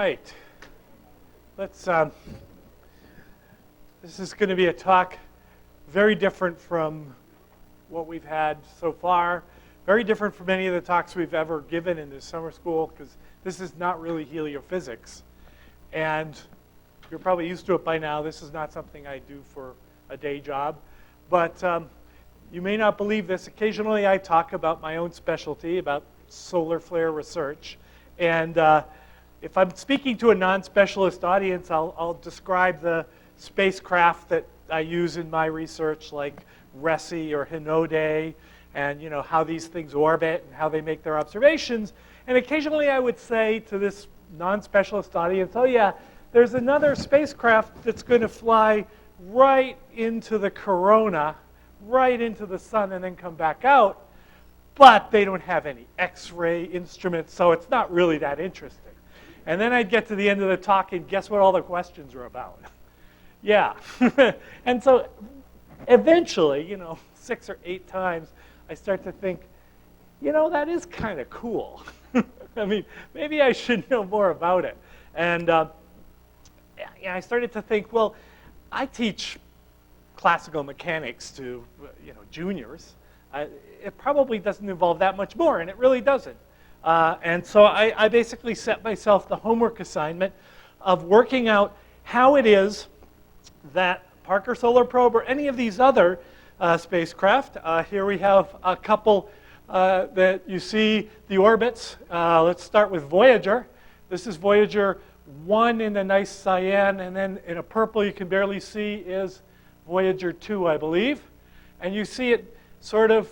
right. Let's. This is going to be a talk very different from what we've had so far. Very different from any of the talks we've ever given in this summer school, because this is not really heliophysics. And you're probably used to it by now. This is not something I do for a day job. But you may not believe this. Occasionally I talk about my own specialty, about solar flare research. And if I'm speaking to a non-specialist audience, I'll describe the spacecraft that I use in my research, like RESI or Hinode, and how these things orbit and how they make their observations. And occasionally I would say to this non-specialist audience, oh yeah, there's another spacecraft that's going to fly right into the corona, right into the sun, and then come back out. But they don't have any X-ray instruments, so it's not really that interesting. And then I'd get to the end of the talk, and guess what all the questions are about? Yeah. And so eventually, 6 or 8 times, I start to think, that is kind of cool. I mean, maybe I should know more about it. And I started to think, well, I teach classical mechanics to juniors. It probably doesn't involve that much more, and it really doesn't. And so I basically set myself the homework assignment of working out how it is that Parker Solar Probe or any of these other spacecraft, here we have a couple that you see the orbits. Let's start with Voyager. This is Voyager 1 in the nice cyan, and then in a purple you can barely see is Voyager 2, I believe. And you see it sort of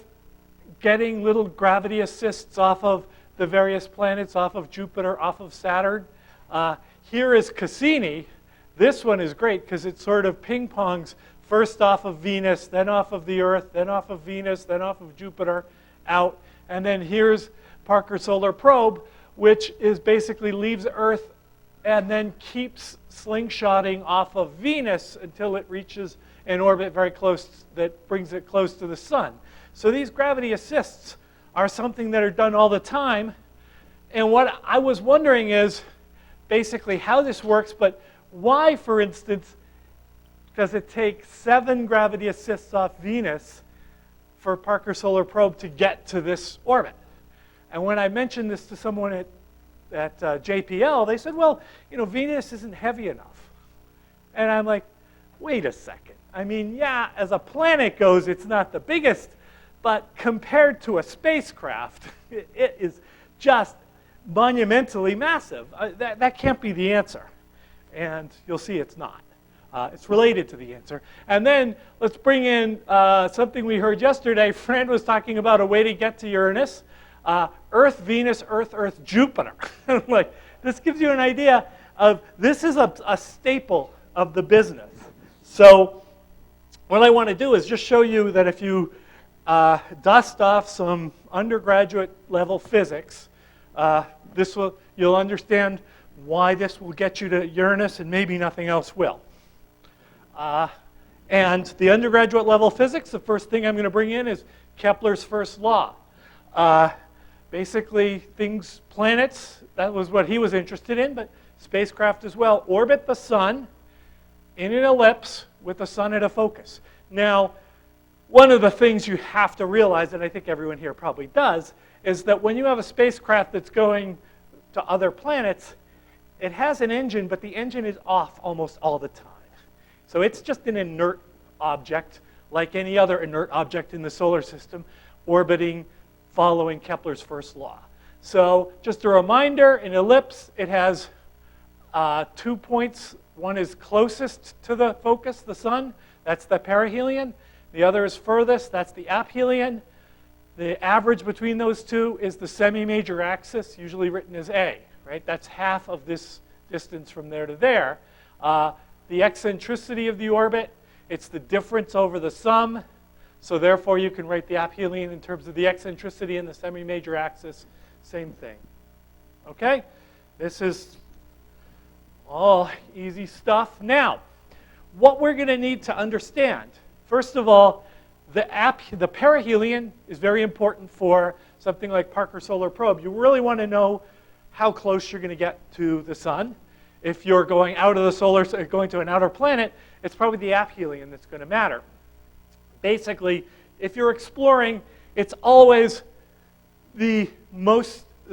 getting little gravity assists off of the various planets, off of Jupiter, off of Saturn. Here is Cassini. This one is great because it sort of ping-pongs first off of Venus, then off of the Earth, then off of Venus, then off of Jupiter, out. And then here's Parker Solar Probe, which is basically leaves Earth and then keeps slingshotting off of Venus until it reaches an orbit very close, that brings it close to the sun. So these gravity assists are something that are done all the time. And what I was wondering is basically how this works, but why, for instance, does it take 7 gravity assists off Venus for Parker Solar Probe to get to this orbit? And when I mentioned this to someone at JPL, they said, well, Venus isn't heavy enough. And I'm like, wait a second. I mean, yeah, as a planet goes, it's not the biggest, but compared to a spacecraft, it is just monumentally massive. That can't be the answer. And you'll see it's not. It's related to the answer. And then let's bring in something we heard yesterday. Fran was talking about a way to get to Uranus. Earth, Venus, Earth, Earth, Jupiter. Like, this gives you an idea of, this is a staple of the business. So what I want to do is just show you that if you dust off some undergraduate level physics, you'll understand why this will get you to Uranus and maybe nothing else will. And the undergraduate level physics, the first thing I'm going to bring in is Keplers First Law. Basically, planets, that was what he was interested in, but spacecraft as well, orbit the sun in an ellipse with the sun at a focus. Now, one of the things you have to realize, and I think everyone here probably does, is that when you have a spacecraft that's going to other planets, it has an engine, but the engine is off almost all the time. So it's just an inert object, like any other inert object in the solar system, orbiting, following Kepler's first law. So just a reminder, in ellipse, it has 2 points. One is closest to the focus, the sun. That's the perihelion. The other is furthest. That's the aphelion. The average between those two is the semi-major axis, usually written as A. Right? That's half of this distance from there to there. The eccentricity of the orbit, it's the difference over the sum. So therefore, you can write the aphelion in terms of the eccentricity and the semi-major axis. Same thing. Okay? This is all easy stuff. Now, what we're going to need to understand, first of all, the perihelion is very important for something like Parker Solar Probe. You really want to know how close you're going to get to the sun. if you're going out of the solar, going to an outer planet, it's probably the aphelion that's going to matter. Basically, if you're exploring, it's always the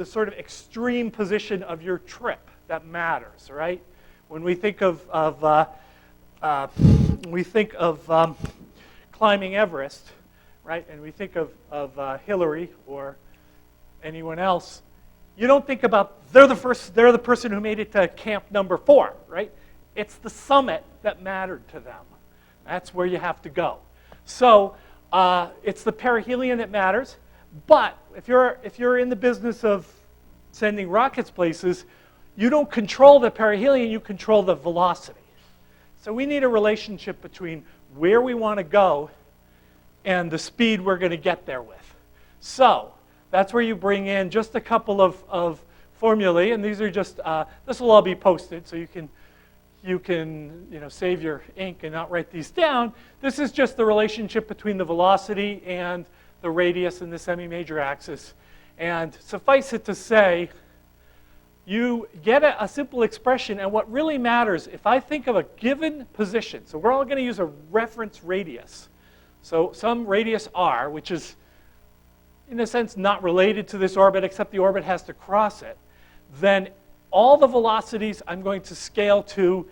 sort of extreme position of your trip that matters, right? When we think of climbing Everest, right, and we think of Hillary or anyone else, you don't think about they're the person who made it to camp number 4, right? It's the summit that mattered to them. That's where you have to go. So it's the perihelion that matters. But if you're in the business of sending rockets places, you don't control the perihelion, you control the velocity. So we need a relationship between where we want to go and the speed we're going to get there with. So that's where you bring in just a couple of formulae, and these are just, this will all be posted, so you can save your ink and not write these down. This is just the relationship between the velocity and the radius in the semi-major axis. And suffice it to say, you get a simple expression, and what really matters, if I think of a given position, so we're all going to use a reference radius. So some radius r, which is, in a sense, not related to this orbit, except the orbit has to cross it, then all the velocities I'm going to scale to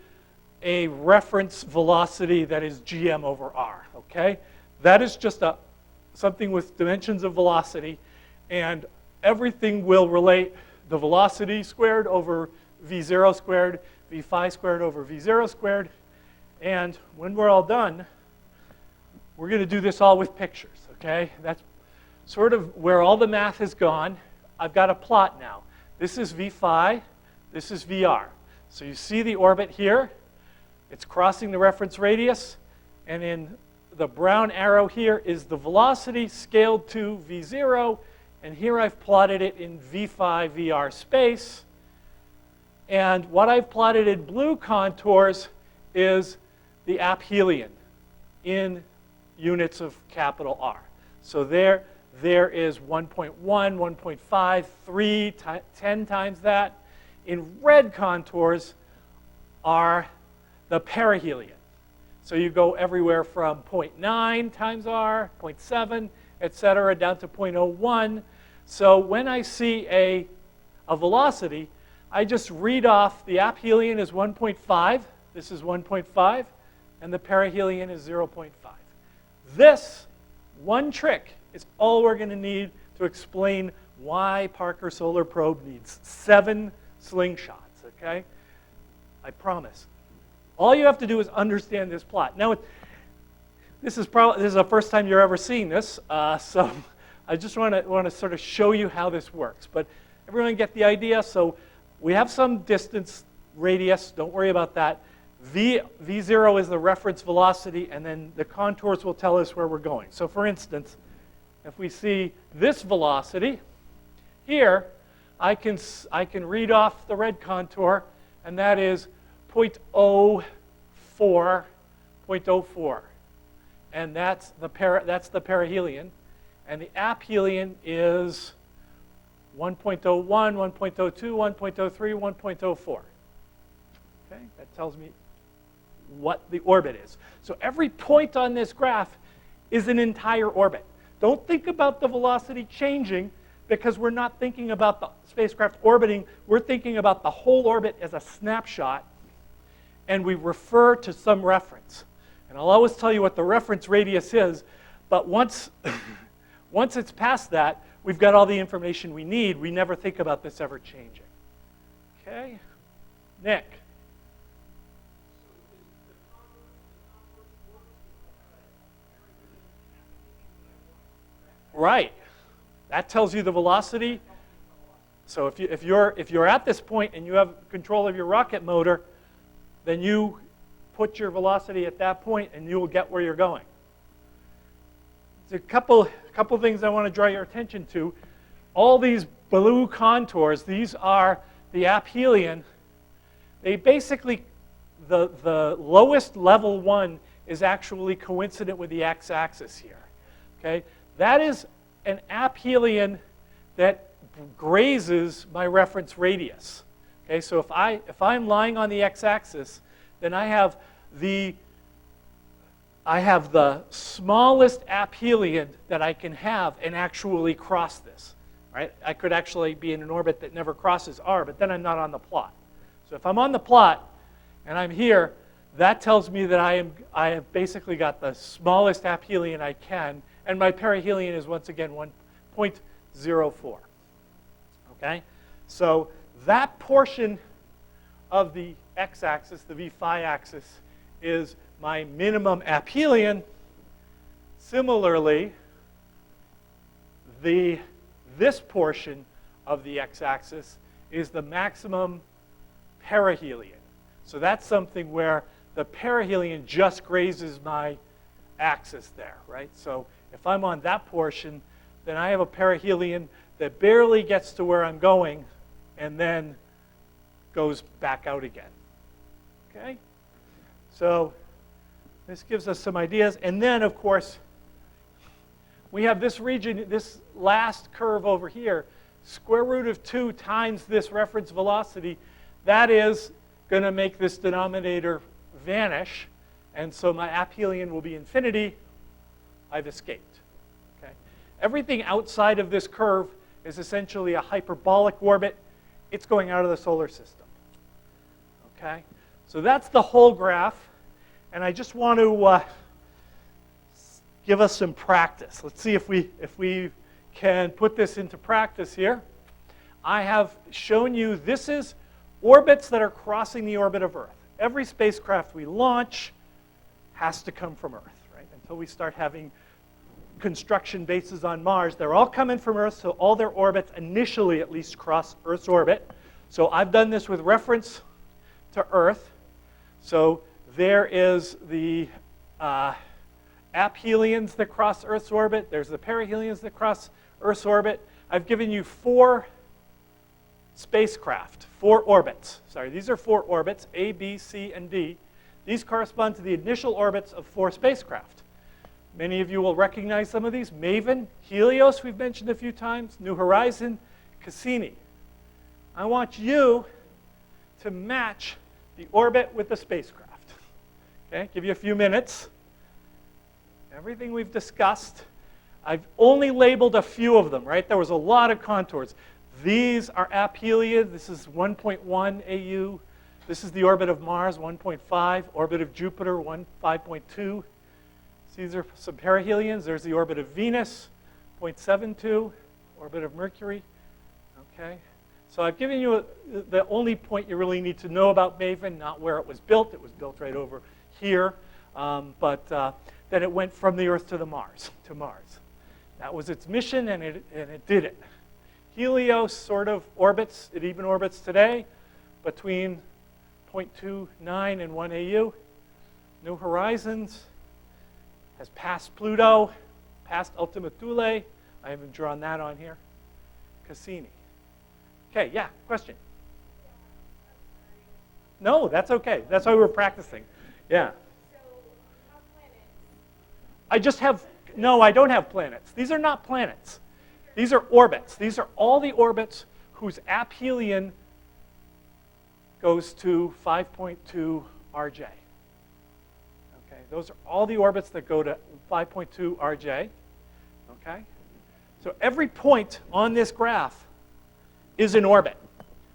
a reference velocity that is gm over r, okay? That is just something with dimensions of velocity, and everything will relate the velocity squared over v0 squared, v phi squared over v0 squared, and when we're all done, we're going to do this all with pictures, okay? That's sort of where all the math has gone. I've got a plot now. This is v phi, this is vr. So you see the orbit here. It's crossing the reference radius, and in the brown arrow here is the velocity scaled to v0, and here I've plotted it in v phi vr space. And what I've plotted in blue contours is the aphelion in units of capital R. So there is 1.1, 1.5, 3, 10 times that. In red contours are the perihelion. So you go everywhere from 0.9 times R, 0.7, et cetera, down to 0.01. So when I see a velocity, I just read off the aphelion is 1.5, this is 1.5, and the perihelion is 0.5. This one trick is all we're going to need to explain why Parker Solar Probe needs 7 slingshots, okay? I promise. All you have to do is understand this plot. Now, this is the first time you're ever seeing this, so I just want to sort of show you how this works. But everyone get the idea? So we have some distance radius. Don't worry about that. V0 is the reference velocity, and then the contours will tell us where we're going. So for instance, if we see this velocity here, I can read off the red contour, and that is 0.04, 0.04. And that's the perihelion. And the aphelion is 1.01, 1.02, 1.03, 1.04. Okay, that tells me what the orbit is. So every point on this graph is an entire orbit. Don't think about the velocity changing, because we're not thinking about the spacecraft orbiting. We're thinking about the whole orbit as a snapshot, and we refer to some reference. And I'll always tell you what the reference radius is, but once it's past that, we've got all the information we need. We never think about this ever changing. Okay? Nick. Right. That tells you the velocity. So if you're at this point and you have control of your rocket motor, then you put your velocity at that point and you will get where you're going. There's a couple things I want to draw your attention to. All these blue contours, these are the aphelion. They basically, the lowest level one is actually coincident with the x-axis here. Okay? That is an aphelion that grazes my reference radius. Okay, so if I'm lying on the x-axis, then I have the smallest aphelion that I can have and actually cross this. Right? I could actually be in an orbit that never crosses R, but then I'm not on the plot. So if I'm on the plot and I'm here, that tells me that I have basically got the smallest aphelion I can, and my perihelion is once again 1.04. Okay? So that portion of the x-axis, the v phi axis, is my minimum aphelion. Similarly, this portion of the x-axis is the maximum perihelion. So that's something where the perihelion just grazes my axis there, right? So if I'm on that portion, then I have a perihelion that barely gets to where I'm going and then goes back out again. Okay? So this gives us some ideas. And then, of course, we have this region, this last curve over here, square root of 2 times this reference velocity. That is going to make this denominator vanish. And so my aphelion will be infinity. I've escaped. Okay? Everything outside of this curve is essentially a hyperbolic orbit. It's going out of the solar system. Okay? So that's the whole graph. And I just want to give us some practice. Let's see if we can put this into practice here. I have shown you this is orbits that are crossing the orbit of Earth. Every spacecraft we launch has to come from Earth, right? Until we start having construction bases on Mars, they're all coming from Earth, so all their orbits initially at least cross Earth's orbit. So I've done this with reference to Earth. So there is the aphelions that cross Earth's orbit. There's the perihelions that cross Earth's orbit. I've given you 4 spacecraft, 4 orbits. Sorry, these are 4 orbits, A, B, C, and D. These correspond to the initial orbits of 4 spacecraft. Many of you will recognize some of these. Maven, Helios, we've mentioned a few times, New Horizon, Cassini. I want you to match the orbit with the spacecraft. Okay, give you a few minutes. Everything we've discussed, I've only labeled a few of them, right? There was a lot of contours. These are aphelion. This is 1.1 AU. This is the orbit of Mars, 1.5. Orbit of Jupiter, 5.2. These are some perihelions. There's the orbit of Venus, 0.72. Orbit of Mercury. Okay. So I've given you the only point you really need to know about Maven, not where it was built. It was built right over here. But then it went from the Earth to Mars. That was its mission, and it did it. Helios sort of orbits. It even orbits today between 0.29 and 1 AU. New Horizons has passed Pluto, passed Ultima Thule. I haven't drawn that on here. Cassini. Okay, yeah, question? No, that's okay. That's why we're practicing. Yeah. So, how planets? I just have, no, I don't have planets. These are not planets. These are orbits. These are all the orbits whose aphelion goes to 5.2 RJ. Okay, those are all the orbits that go to 5.2 RJ. Okay? So every point on this graph is an orbit.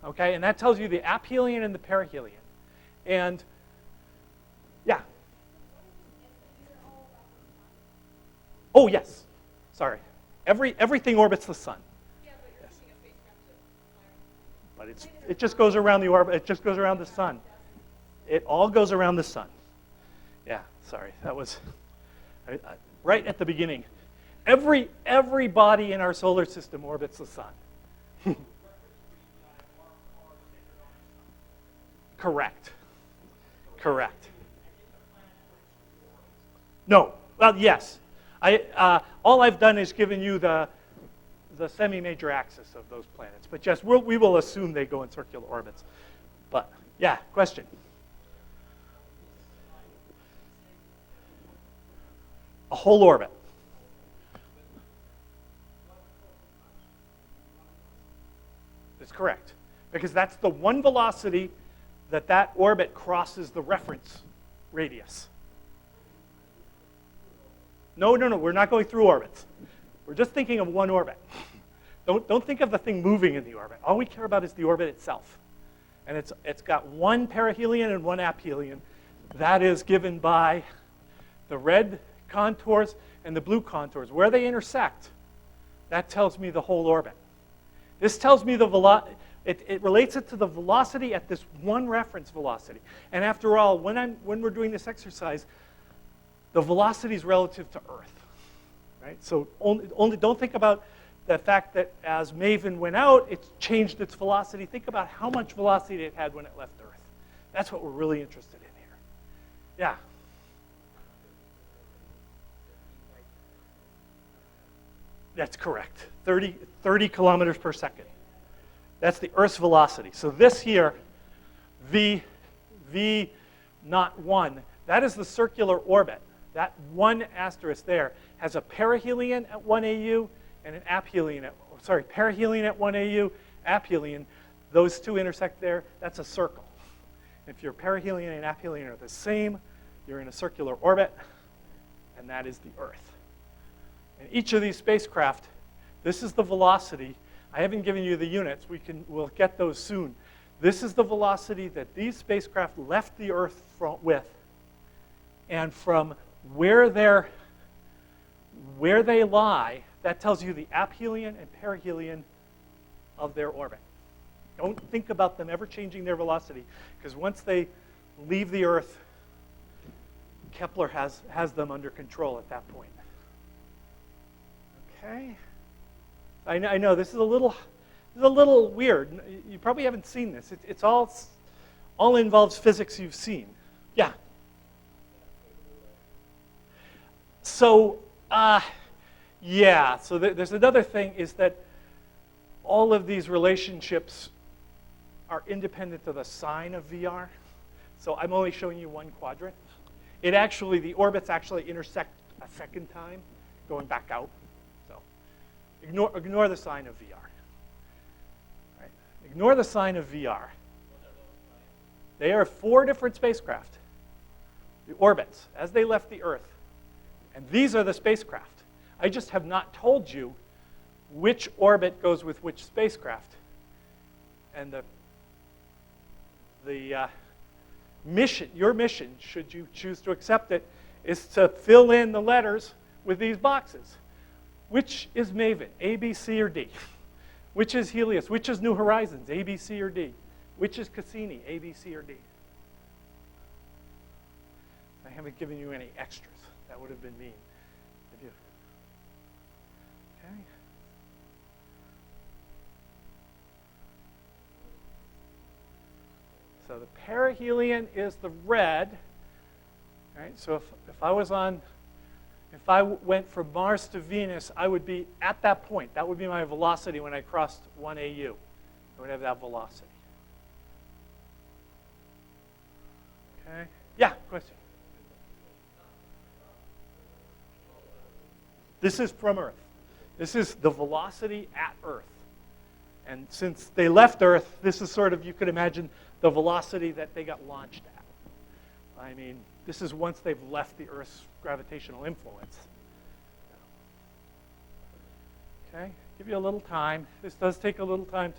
Okay? And that tells you the aphelion and the perihelion. And yeah. Oh, yes. Sorry. Everything orbits the sun. Yeah, but you're using a spacecraft to fire. But it just goes around the orbit. It just goes around the sun. It all goes around the sun. Yeah, sorry. That was right at the beginning. Every body in our solar system orbits the sun. Correct. No. Well, yes. All I've done is given you the semi-major axis of those planets. But yes, we will assume they go in circular orbits. But yeah, question. A whole orbit. That's correct. because that's the one velocity that that orbit crosses the reference radius. No, we're not going through orbits. We're just thinking of one orbit. Don't think of the thing moving in the orbit. All we care about is the orbit itself. And it's got one perihelion and one aphelion. That is given by the red contours and the blue contours. Where they intersect, that tells me the whole orbit. This tells me the velocity. It relates it to the velocity at this one reference velocity. And after all, when we're doing this exercise, the velocity is relative to Earth, right? So only don't think about the fact that as Maven went out, it changed its velocity. Think about how much velocity it had when it left Earth. That's what we're really interested in here. Yeah. That's correct. 30 kilometers per second. That's the Earth's velocity. So this here, V naught 1, that is the circular orbit. That one asterisk there has a perihelion at 1 AU and an aphelion at, perihelion at 1 AU, aphelion. Those two intersect there. That's a circle. If your perihelion and aphelion are the same, you're in a circular orbit, and that is the Earth. In each of these spacecraft, this is the velocity. I haven't given you the units. We'll get those soon. This is the velocity that these spacecraft left the Earth with. And from where they lie, that tells you the aphelion and perihelion of their orbit. Don't think about them ever changing their velocity, because once they leave the Earth, Kepler has them under control at that point. Okay. I know this is a little weird. You probably haven't seen this. It's all involves physics you've seen. Yeah. So, yeah. So there's another thing is that all of these relationships are independent of the sign of VR. So I'm only showing you one quadrant. The orbits actually intersect a second time, going back out. So ignore the sign of VR. Right? Ignore the sign of VR. They are 4 different spacecraft. The orbits, as they left the Earth. And these are the spacecraft. I just have not told you which orbit goes with which spacecraft. And the mission, your mission, should you choose to accept it, is to fill in the letters with these boxes. Which is Maven, A, B, C, or D? Which is Helios? Which is New Horizons, A, B, C, or D? Which is Cassini, A, B, C, or D? I haven't given you any extras. That would have been mean. Have you? Okay. So the perihelion is the red. Right? So if I went from Mars to Venus, I would be at that point. That would be my velocity when I crossed 1 AU. I would have that velocity. Okay. Yeah, question. This is from Earth. This is the velocity at Earth. And since they left Earth, this is sort of, you could imagine, the velocity that they got launched at. I mean, this is once they've left the Earth's gravitational influence. Okay, give you a little time. This does take a little time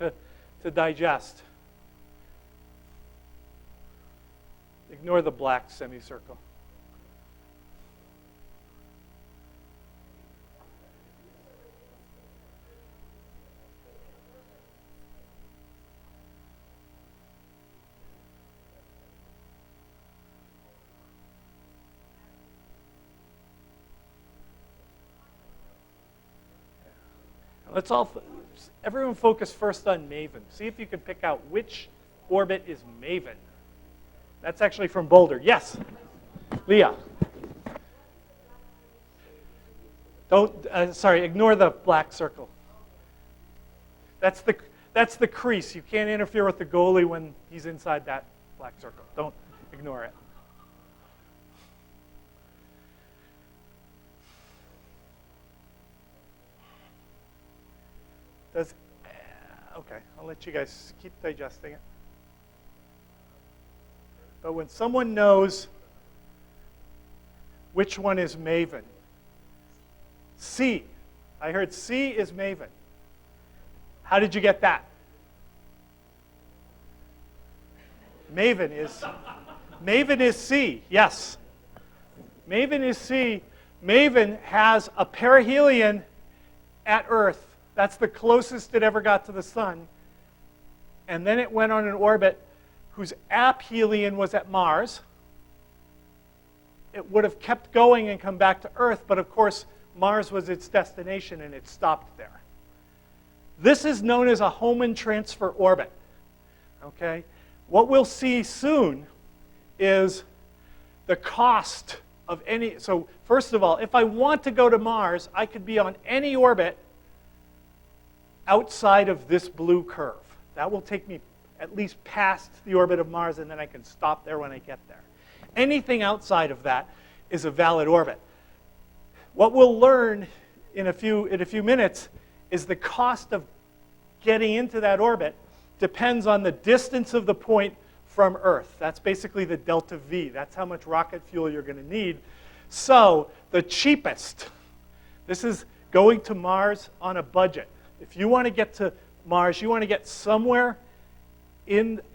to digest. Ignore the black semicircle. Everyone focus first on Maven. See if you can pick out which orbit is Maven. That's actually from Boulder. Yes, Leah. Ignore the black circle. That's the crease. You can't interfere with the goalie when he's inside that black circle. Don't ignore it. Okay, I'll let you guys keep digesting it. But when someone knows which one is Maven, C. I heard C is Maven. How did you get that? Maven is C, yes. Maven is C. Maven has a perihelion at Earth. That's the closest it ever got to the sun. And then it went on an orbit whose aphelion was at Mars. It would have kept going and come back to Earth, but of course, Mars was its destination and it stopped there. This is known as a Hohmann transfer orbit. Okay? What we'll see soon is the cost of any. So first of all, if I want to go to Mars, I could be on any orbit outside of this blue curve. That will take me at least past the orbit of Mars, and then I can stop there when I get there. Anything outside of that is a valid orbit. What we'll learn in a few minutes is the cost of getting into that orbit depends on the distance of the point from Earth. That's basically the delta V. That's how much rocket fuel you're going to need. So the cheapest, this is going to Mars on a budget. If you want to get to Mars, you want to get somewhere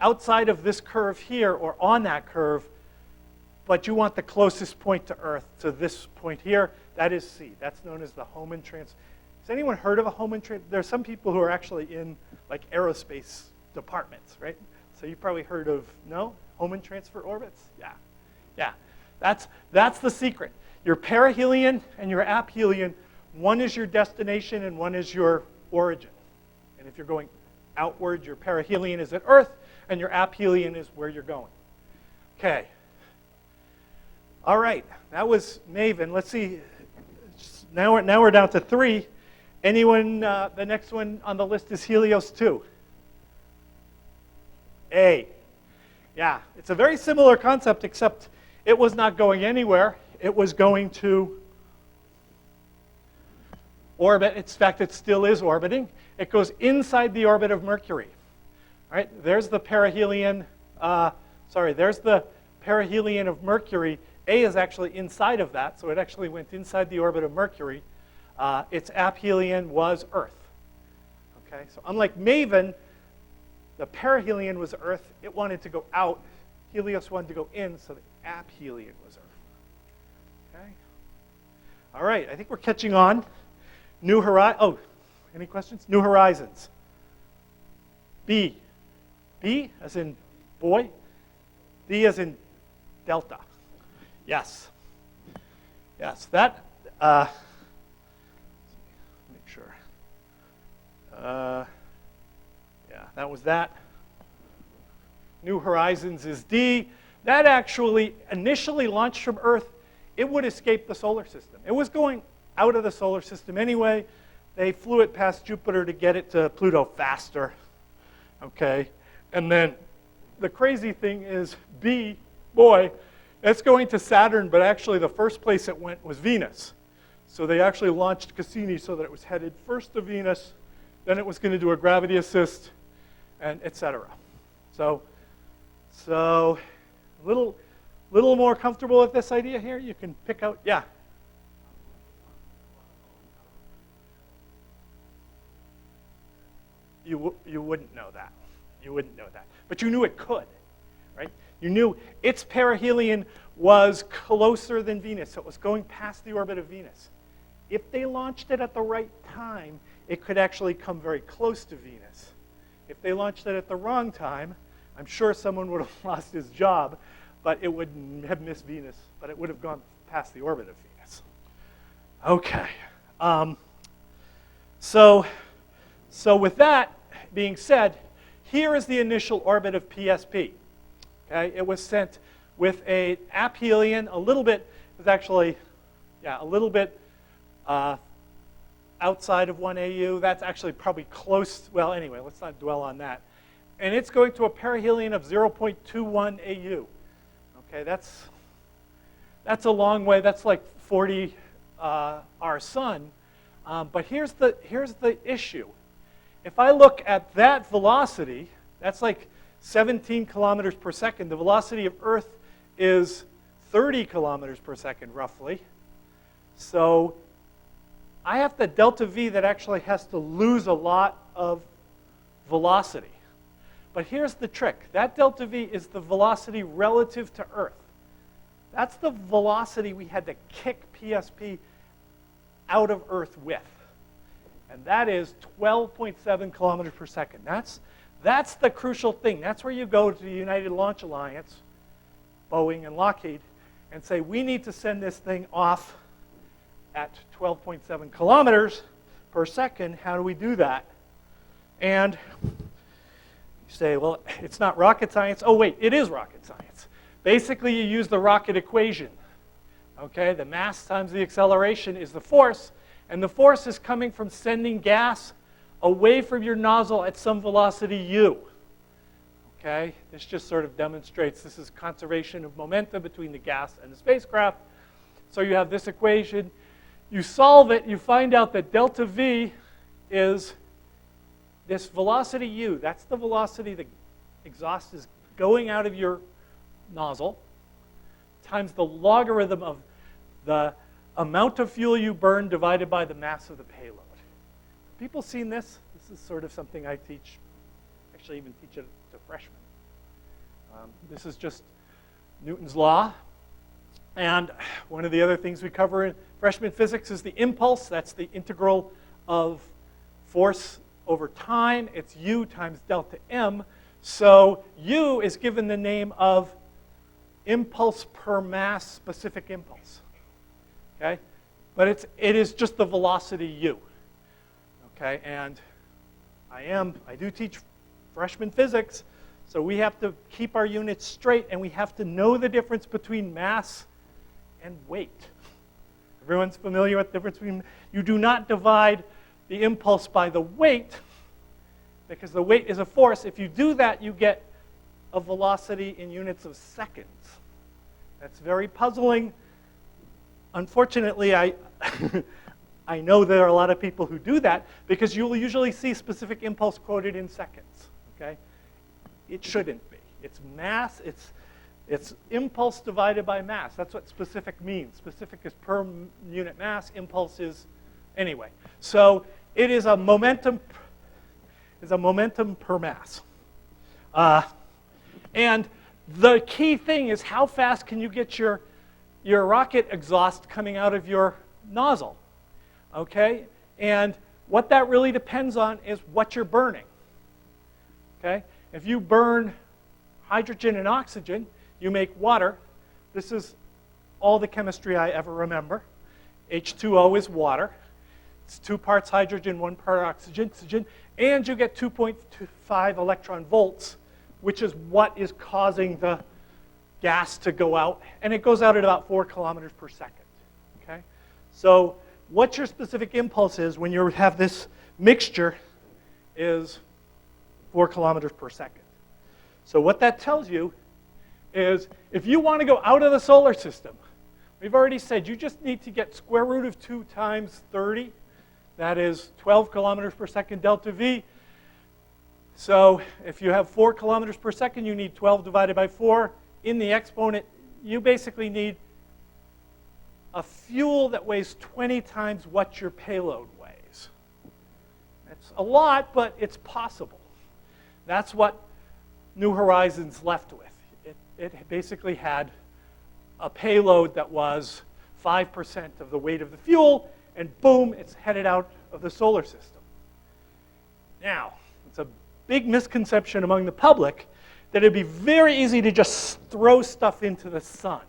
outside of this curve here or on that curve, but you want the closest point to Earth to this point here. That is C. That's known as the Hohmann transfer. Has anyone heard of a Hohmann transfer? There are some people who are actually in like aerospace departments, right? So you probably heard of, no? Hohmann transfer orbits? Yeah. Yeah. That's the secret. Your perihelion and your aphelion, one is your destination and one is your origin. And if you're going outward, your perihelion is at Earth and your aphelion is where you're going. Okay. All right. That was Maven. Let's see. Now we're down to 3. Anyone, the next one on the list is Helios 2. A. Yeah, it's a very similar concept, except it was not going anywhere. It was going to orbit. In fact, it still is orbiting. It goes inside the orbit of Mercury. All right, there's the perihelion. There's the perihelion of Mercury. A is actually inside of that, so it actually went inside the orbit of Mercury. Its aphelion was Earth. Okay, so unlike Maven, the perihelion was Earth. It wanted to go out. Helios wanted to go in, so the aphelion was Earth. Okay. All right, I think we're catching on. New Horizons. Oh, any questions? New Horizons. B. B as in boy. D as in delta. Yes. Yes, that. Make sure. Yeah, that was that. New Horizons is D. That actually initially launched from Earth. It would escape the solar system. It was going out of the solar system anyway. They flew it past Jupiter to get it to Pluto faster. Okay, and then the crazy thing is B, boy, it's going to Saturn, but actually the first place it went was Venus. So they actually launched Cassini so that it was headed first to Venus, then it was going to do a gravity assist, and etc. So a little more comfortable with this idea here. You can pick out, yeah. You wouldn't know that. You wouldn't know that. But you knew it could, right? You knew its perihelion was closer than Venus, so it was going past the orbit of Venus. If they launched it at the right time, it could actually come very close to Venus. If they launched it at the wrong time, I'm sure someone would have lost his job, but it wouldn't have missed Venus, but it would have gone past the orbit of Venus. Okay. So with that being said, here is the initial orbit of PSP. Okay, it was sent with an aphelion, a little bit outside of 1 AU. That's actually probably close. Well, anyway, let's not dwell on that. And it's going to a perihelion of 0.21 AU. Okay, that's a long way. That's like 40 our sun. But here's the issue. if I look at that velocity, that's like 17 kilometers per second. The velocity of Earth is 30 kilometers per second, roughly. So I have the delta V that actually has to lose a lot of velocity. But here's the trick. That delta V is the velocity relative to Earth. That's the velocity we had to kick PSP out of Earth with. And that is 12.7 kilometers per second. That's the crucial thing. That's where you go to the United Launch Alliance, Boeing and Lockheed, and say, we need to send this thing off at 12.7 kilometers per second. How do we do that? And you say, well, it's not rocket science. Oh, wait, it is rocket science. Basically, you use the rocket equation. Okay, the mass times the acceleration is the force, and the force is coming from sending gas away from your nozzle at some velocity u. Okay, this just sort of demonstrates this is conservation of momentum between the gas and the spacecraft. So you have this equation. You solve it, you find out that delta V is this velocity u. That's the velocity the exhaust is going out of your nozzle times the logarithm of the amount of fuel you burn divided by the mass of the payload. Have people seen this? This is sort of something I teach, actually even teach it to freshmen. This is just Newton's law. And one of the other things we cover in freshman physics is the impulse. That's the integral of force over time. It's u times delta m. So u is given the name of impulse per mass specific impulse. Okay? But it is just the velocity u. Okay? And I do teach freshman physics, so we have to keep our units straight, and we have to know the difference between mass and weight. Everyone's familiar with the difference between, you do not divide the impulse by the weight, because the weight is a force. If you do that, you get a velocity in units of seconds. That's very puzzling. Unfortunately, I know there are a lot of people who do that, because you'll usually see specific impulse quoted in seconds. Okay? It shouldn't be. It's mass, it's impulse divided by mass. That's what specific means. Specific is per unit mass. Impulse is, anyway. So it is a momentum per mass. And the key thing is how fast can you get your rocket exhaust coming out of your nozzle. Okay? And what that really depends on is what you're burning. Okay? If you burn hydrogen and oxygen, you make water. This is all the chemistry I ever remember. H2O is water. It's 2 parts hydrogen, 1 part oxygen. And you get 2.25 electron volts, which is what is causing the gas to go out. And it goes out at about 4 kilometers per second. Okay? So what your specific impulse is when you have this mixture is 4 kilometers per second. So what that tells you is if you want to go out of the solar system, we've already said you just need to get square root of 2 times 30. That is 12 kilometers per second delta V. So if you have 4 kilometers per second, you need 12 divided by 4. In the exponent, you basically need a fuel that weighs 20 times what your payload weighs. That's a lot, but it's possible. That's what New Horizons left with. It basically had a payload that was 5% of the weight of the fuel, and boom, it's headed out of the solar system. Now, it's a big misconception among the public that it'd be very easy to just throw stuff into the sun.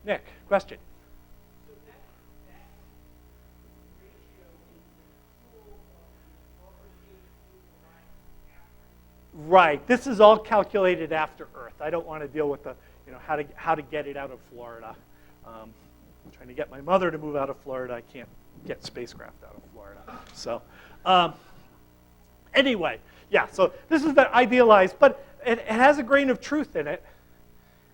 Nick, question? Right. This is all calculated after Earth. I don't want to deal with the, how to get it out of Florida. I'm trying to get my mother to move out of Florida. I can't get spacecraft out of Florida. So anyway, yeah. So this is the idealized, but it has a grain of truth in it.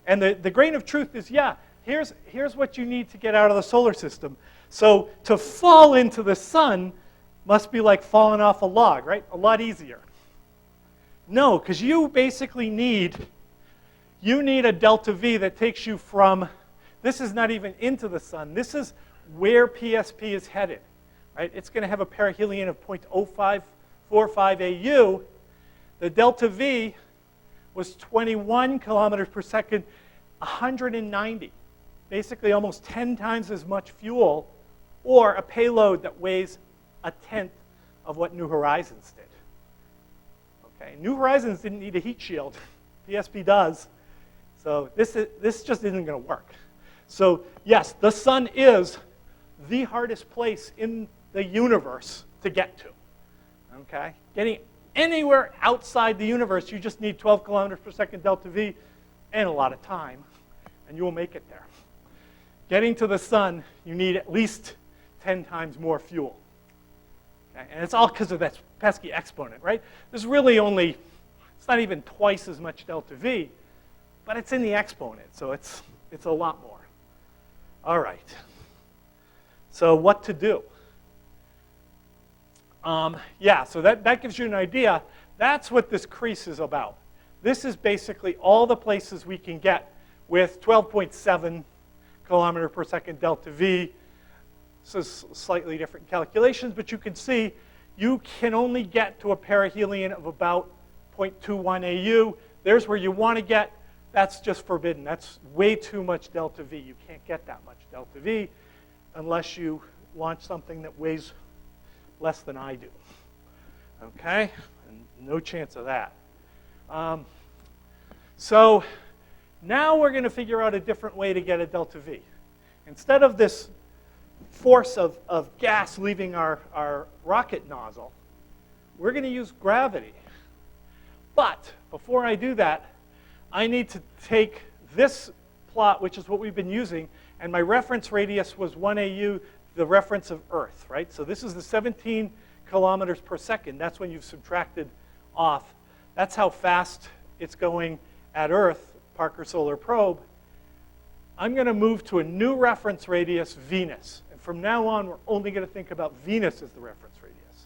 And the grain of truth is, yeah, here's what you need to get out of the solar system. So to fall into the sun, Must be like falling off a log, right? A lot easier. No, because you basically need a delta V that takes you from, this is not even into the sun. This is where PSP is headed, right? It's going to have a perihelion of 0.0545 AU. The delta V was 21 kilometers per second, 190. Basically almost 10 times as much fuel, or a payload that weighs a tenth of what New Horizons did. Okay, New Horizons didn't need a heat shield. PSP does. So this just isn't going to work. So yes, the sun is the hardest place in the universe to get to. Okay, getting anywhere outside the universe, you just need 12 kilometers per second delta V and a lot of time, and you will make it there. Getting to the sun, you need at least 10 times more fuel. Okay? And it's all because of that pesky exponent, right? There's really only, it's not even twice as much delta V, but it's in the exponent, so it's a lot more. All right. So what to do? Yeah, so that gives you an idea. That's what this crease is about. This is basically all the places we can get with 12.7 kilometer per second delta V. This is slightly different calculations, but you can see you can only get to a perihelion of about 0.21 AU. There's where you want to get. That's just forbidden. That's way too much delta V. You can't get that much delta V unless you launch something that weighs less than I do. Okay? And no chance of that. So now we're going to figure out a different way to get a delta V. Instead of this force of gas leaving our rocket nozzle, we're going to use gravity. But before I do that, I need to take this plot, which is what we've been using, and my reference radius was 1 AU, the reference of Earth, right? So this is the 17 kilometers per second. That's when you've subtracted off. That's how fast it's going at Earth, Parker Solar Probe. I'm going to move to a new reference radius, Venus. And from now on, we're only going to think about Venus as the reference radius.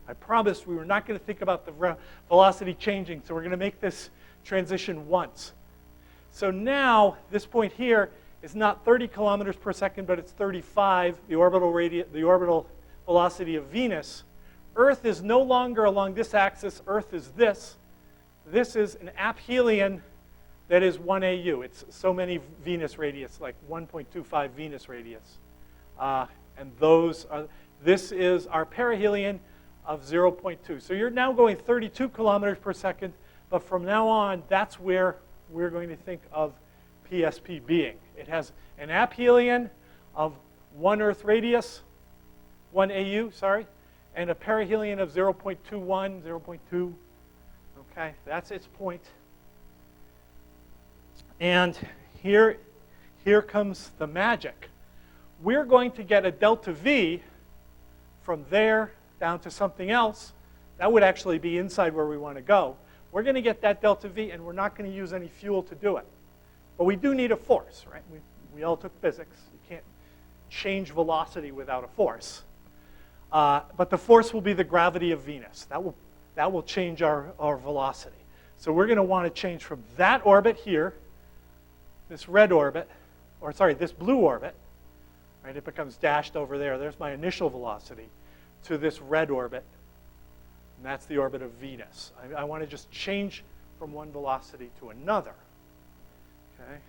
I promised we were not going to think about the velocity changing, so we're going to make this transition once. So now, this point here is not 30 kilometers per second, but it's 35, the orbital velocity of Venus. Earth is no longer along this axis. Earth is this. This is an aphelion that is 1 AU. It's so many Venus radius, like 1.25 Venus radius. And this is our perihelion of 0.2. So you're now going 32 kilometers per second, but from now on, that's where we're going to think of PSP being. It has an aphelion of 1 Earth radius, 1 AU, sorry, and a perihelion of 0.21, 0.2. Okay, that's its point. And here comes the magic. We're going to get a delta V from there down to something else. That would actually be inside where we want to go. We're going to get that delta V, and we're not going to use any fuel to do it. But we do need a force, right? We all took physics. You can't change velocity without a force. But the force will be the gravity of Venus. That will change our velocity. So we're going to want to change from that orbit here, this red orbit, or sorry, this blue orbit, right? It becomes dashed over there. There's my initial velocity, to this red orbit, and that's the orbit of Venus. I want to just change from one velocity to another. Okay?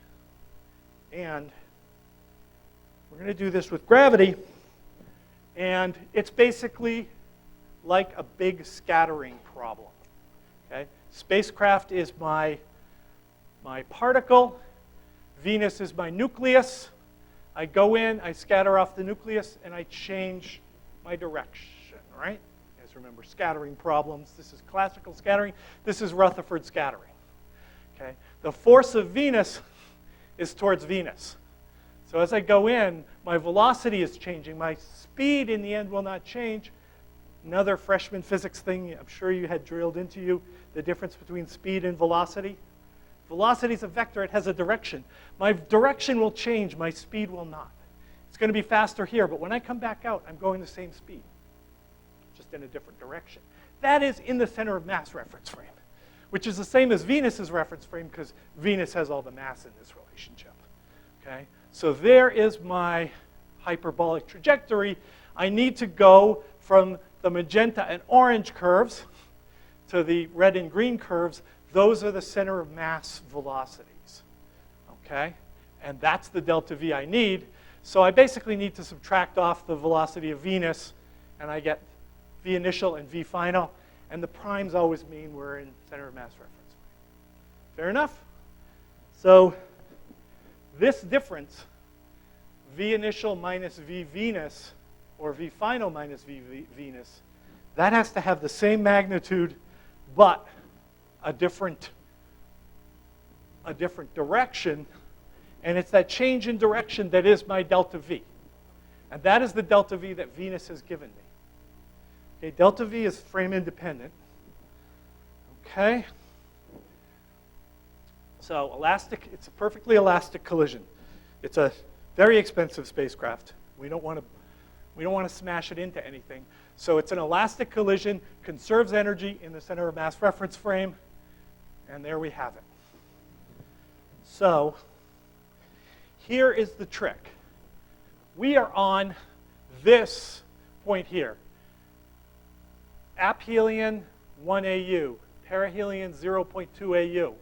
And we're going to do this with gravity, and it's basically like a big scattering problem. Okay? Spacecraft is my particle. Venus is my nucleus. I go in, I scatter off the nucleus, and I change my direction, right? Guys remember scattering problems. This is classical scattering. This is Rutherford scattering. Okay? The force of Venus is towards Venus. So as I go in, my velocity is changing. My speed in the end will not change. Another freshman physics thing I'm sure you had drilled into you, the difference between speed and velocity. Velocity is a vector. It has a direction. My direction will change. My speed will not. It's going to be faster here, but when I come back out, I'm going the same speed. just in a different direction. That is in the center of mass reference frame, which is the same as Venus's reference frame because Venus has all the mass in this relationship. Okay? So there is my hyperbolic trajectory. I need to go from the magenta and orange curves to the red and green curves. Those are the center of mass velocities. Okay? And that's the delta V I need. So I basically need to subtract off the velocity of Venus, and I get V initial and V final. And the primes always mean we're in center of mass reference. Fair enough? So this difference, V initial minus V Venus, or V final minus V Venus, that has to have the same magnitude, but a different direction. And it's that change in direction that is my delta V. And that is the delta V that Venus has given me. Okay, delta V is frame independent. Okay? So elastic, it's a perfectly elastic collision. It's a very expensive spacecraft. We don't want to smash it into anything. So it's an elastic collision, conserves energy in the center of mass reference frame, and there we have it. So here is the trick. We are on this point here. Aphelion 1 AU, perihelion 0.2 AU.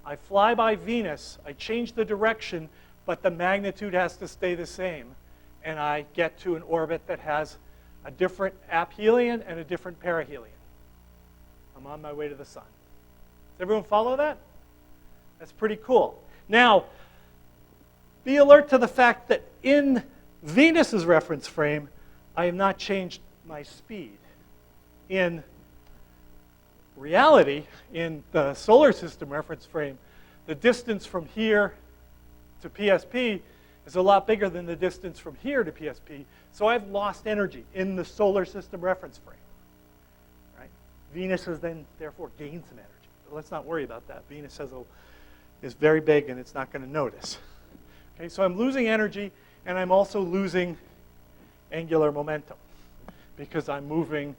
I fly by Venus, I change the direction, but the magnitude has to stay the same. And I get to an orbit that has a different aphelion and a different perihelion. I'm on my way to the sun. Does everyone follow that? That's pretty cool. Now, be alert to the fact that in Venus's reference frame, I have not changed my speed. In reality, in the solar system reference frame, the distance from here to PSP is a lot bigger than the distance from here to PSP, so I've lost energy in the solar system reference frame. Right? Venus has then, therefore, gained some energy. But let's not worry about that. Venus is very big, and it's not going to notice. Okay, so I'm losing energy, and I'm also losing angular momentum because I'm moving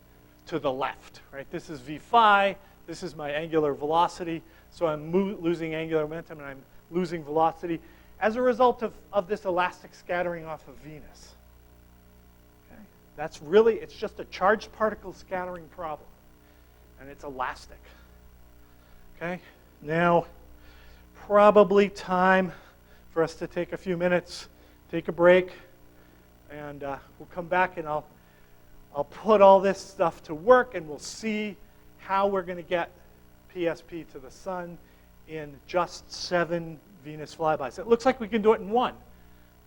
to the left. Right? This is V phi. This is my angular velocity. So I'm losing angular momentum, and I'm losing velocity as a result of this elastic scattering off of Venus. Okay? That's really, it's just a charged particle scattering problem. And it's elastic. Okay? Now, probably time for us to take a few minutes, take a break, and we'll come back and I'll put all this stuff to work, and we'll see how we're going to get PSP to the sun in just 7 Venus flybys. It looks like we can do it in 1.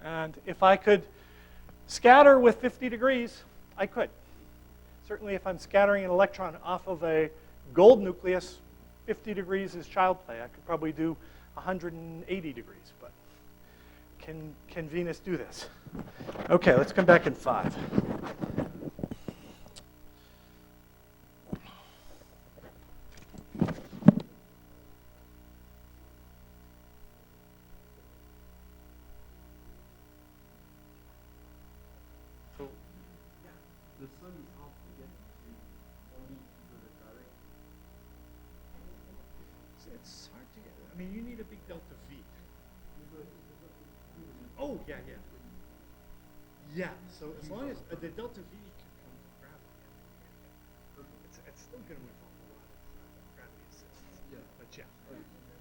And if I could scatter with 50 degrees, I could. Certainly if I'm scattering an electron off of a gold nucleus, 50 degrees is child play. I could probably do 180 degrees, but can Venus do this? Okay, let's come back in 5. It's hard to get. I mean, you need a big delta V. Oh, yeah. Yeah, so as long as the delta V can come from gravity, it's still going to involve a lot of gravity assists. Yeah. But yeah,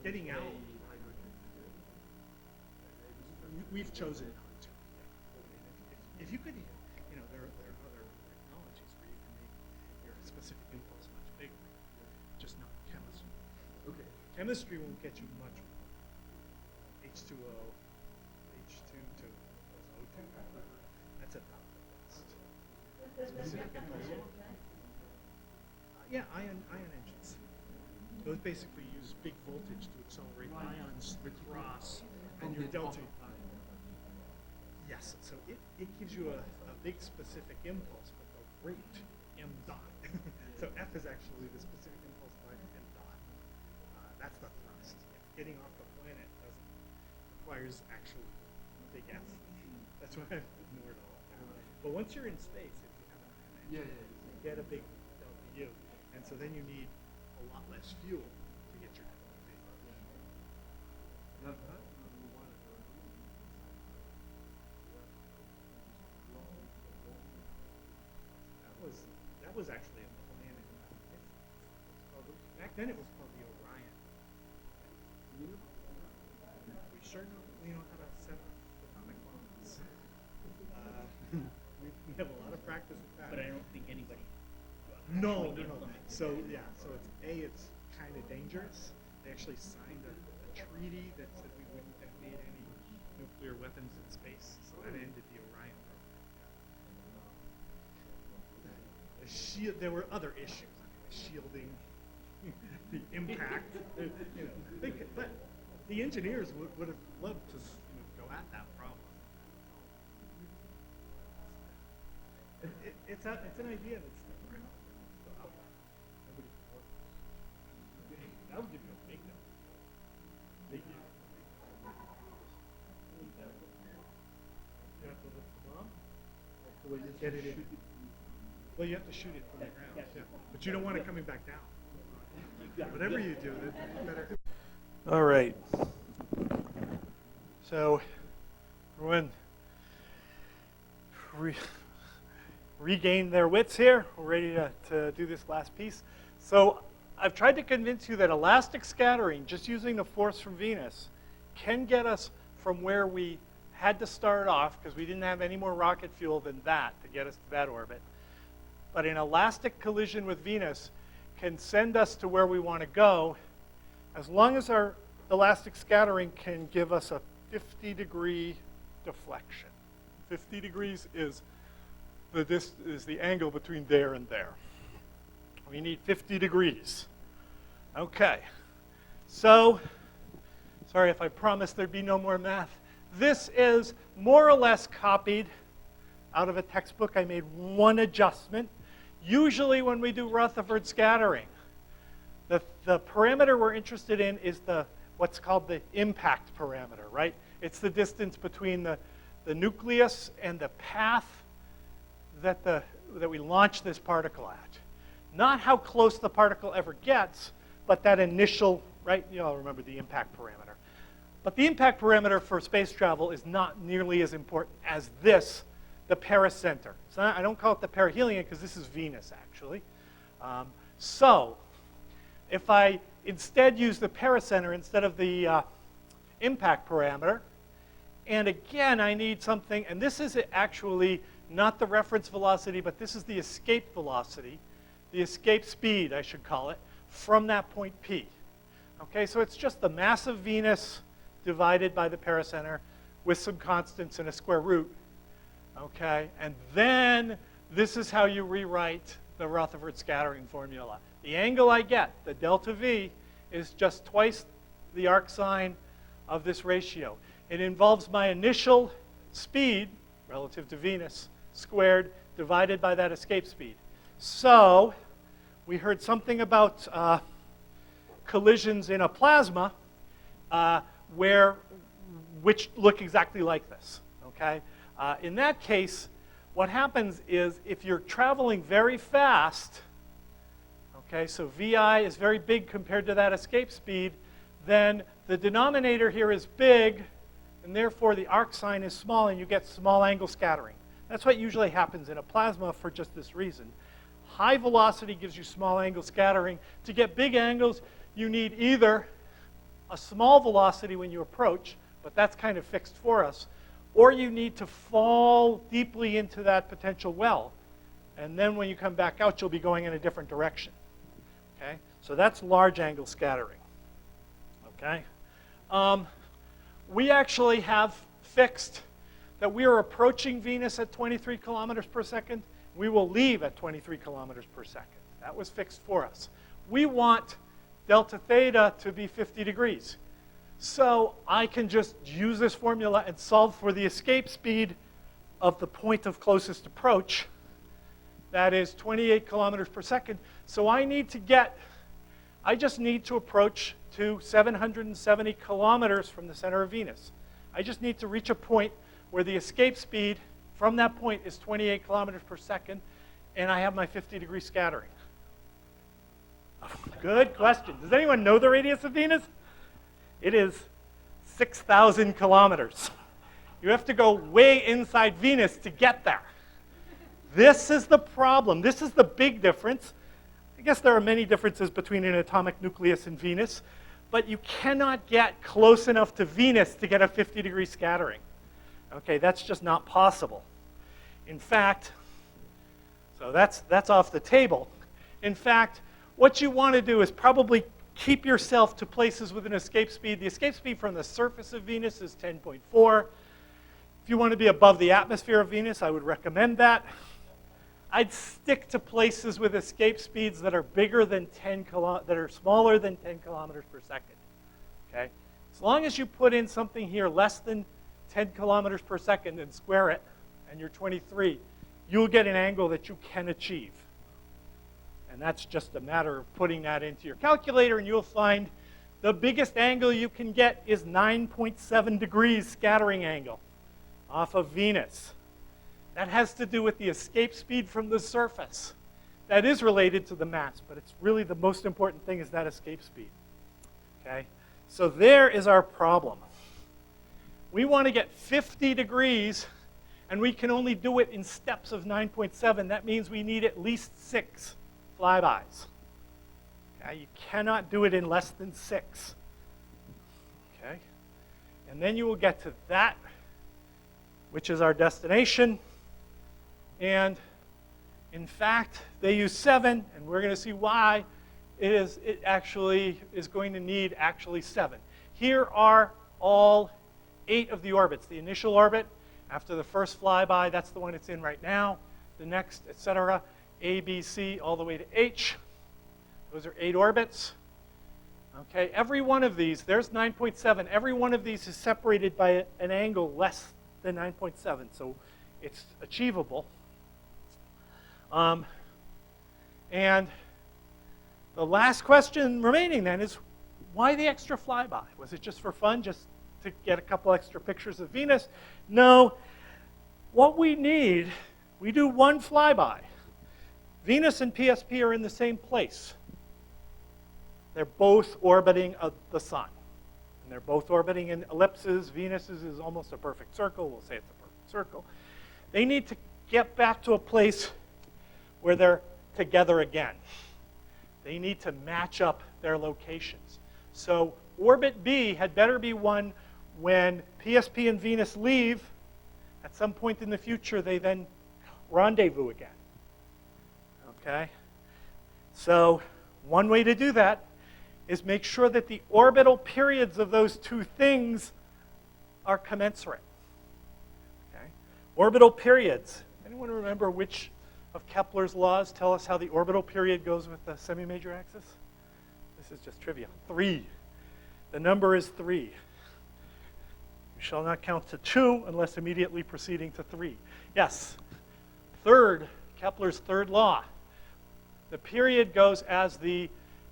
getting out. We've chosen not to. If you could, there are other technologies where you can make your specific impulse much bigger, just not chemistry. Okay. Chemistry won't get you much more. H2O, H2 to O2. That's about the best. Specific impulse. Yeah, ion engines. Those basically use big voltage to accelerate ions across, and your delta. Yes, so it gives you a big specific impulse, but the rate, m dot. So F is actually the specific impulse times m dot. That's the thrust. Yeah. Getting off the planet requires actually big F. That's why I've ignored all that. But once you're in space, if you have an ion engine, get a big delta U. And so then you need a lot less fuel to get your delta V. That was actually a plan in the 50s. Back then it was called the Orion. We sure know how to set up atomic bombs. We have a lot of practice with that. But I don't think anybody. No. So it's kind of dangerous. They actually signed a treaty that said we wouldn't detonate any nuclear weapons in space. So that ended the Orion program. There were other issues, shielding, the impact. But the engineers would have loved to go at that problem. It's an idea that's still around. That'll give you a big number. Big number. You have to lift the bomb. Well, you get it in. Well, you have to shoot it from the ground. Yeah. But you don't want it coming back down. Whatever you do, that's better. All right. So, everyone regain their wits here. We're ready to do this last piece. So, I've tried to convince you that elastic scattering, just using the force from Venus, can get us from where we had to start off, because we didn't have any more rocket fuel than that to get us to that orbit. But an elastic collision with Venus can send us to where we want to go, as long as our elastic scattering can give us a 50-degree deflection. 50 degrees is the angle between there and there. We need 50 degrees. Okay. So, sorry if I promised there'd be no more math. This is more or less copied out of a textbook. I made one adjustment. Usually when we do Rutherford scattering, the parameter we're interested in is what's called the impact parameter, right? It's the distance between the nucleus and the path that we launch this particle at. Not how close the particle ever gets, but that initial, right? You all remember the impact parameter. But the impact parameter for space travel is not nearly as important as this, the pericenter. So I don't call it the perihelion because this is Venus, actually. So if I instead use the pericenter instead of the impact parameter, and again, I need something, and this is actually not the reference velocity, but this is the escape velocity, the escape speed, I should call it, from that point P. Okay, so it's just the mass of Venus divided by the pericenter with some constants and a square root. Okay, and then this is how you rewrite the Rutherford scattering formula. The angle I get, the delta V, is just twice the arc sine of this ratio. It involves my initial speed, relative to Venus, squared, divided by that escape speed. So we heard something about collisions in a plasma which look exactly like this. Okay? In that case, what happens is if you're traveling very fast, okay, so VI is very big compared to that escape speed, then the denominator here is big, and therefore the arc sine is small, and you get small angle scattering. That's what usually happens in a plasma for just this reason. High velocity gives you small angle scattering. To get big angles, you need either a small velocity when you approach, but that's kind of fixed for us, or you need to fall deeply into that potential well. And then when you come back out, you'll be going in a different direction. Okay? So that's large angle scattering. Okay? We actually have fixed that we are approaching Venus at 23 kilometers per second. We will leave at 23 kilometers per second. That was fixed for us. We want delta theta to be 50 degrees. So I can just use this formula and solve for the escape speed of the point of closest approach. That is 28 kilometers per second. So I just need to approach to 770 kilometers from the center of Venus. I just need to reach a point where the escape speed from that point is 28 kilometers per second. and I have my 50-degree scattering? Good question. Does anyone know the radius of Venus? It is 6,000 kilometers. You have to go way inside Venus to get there. This is the problem. This is the big difference. I guess there are many differences between an atomic nucleus and Venus, but you cannot get close enough to Venus to get a 50-degree scattering. Okay, that's just not possible. In fact, so that's off the table. In fact, what you want to do is probably keep yourself to places with an escape speed. The escape speed from the surface of Venus is 10.4. If you want to be above the atmosphere of Venus, I would recommend that. I'd stick to places with escape speeds that are bigger than that are smaller than 10 kilometers per second. Okay? As long as you put in something here less than 10 kilometers per second and square it, and you're 23, you'll get an angle that you can achieve. And that's just a matter of putting that into your calculator, and you'll find the biggest angle you can get is 9.7 degrees scattering angle off of Venus. That has to do with the escape speed from the surface. That is related to the mass, but it's really the most important thing is that escape speed. Okay? So there is our problem. We want to get 50 degrees, and we can only do it in steps of 9.7. That means we need at least 6 flybys. Okay? You cannot do it in less than 6. Okay? And then you will get to that, which is our destination. And in fact, they use 7, and we're going to see why it actually is going to need 7. Here are all 8 of the orbits. The initial orbit, after the first flyby, that's the one it's in right now. The next, etc., A, B, C, all the way to H. Those are 8 orbits. Okay, every one of these, there's 9.7. Every one of these is separated by an angle less than 9.7, so it's achievable. And the last question remaining then is, why the extra flyby? Was it just for fun, just to get a couple extra pictures of Venus? No. What we need, we do one flyby. Venus and PSP are in the same place. They're both orbiting the sun. And they're both orbiting in ellipses. Venus is almost a perfect circle. We'll say it's a perfect circle. They need to get back to a place where they're together again. They need to match up their locations. So orbit B had better be one when PSP and Venus leave. At some point in the future, they then rendezvous again. Okay? So one way to do that is make sure that the orbital periods of those two things are commensurate. Okay? Orbital periods. Anyone remember which of Kepler's laws tell us how the orbital period goes with the semi-major axis? This is just trivia. 3. The number is 3. You shall not count to 2 unless immediately proceeding to 3. Yes. Kepler's third law. The period goes as the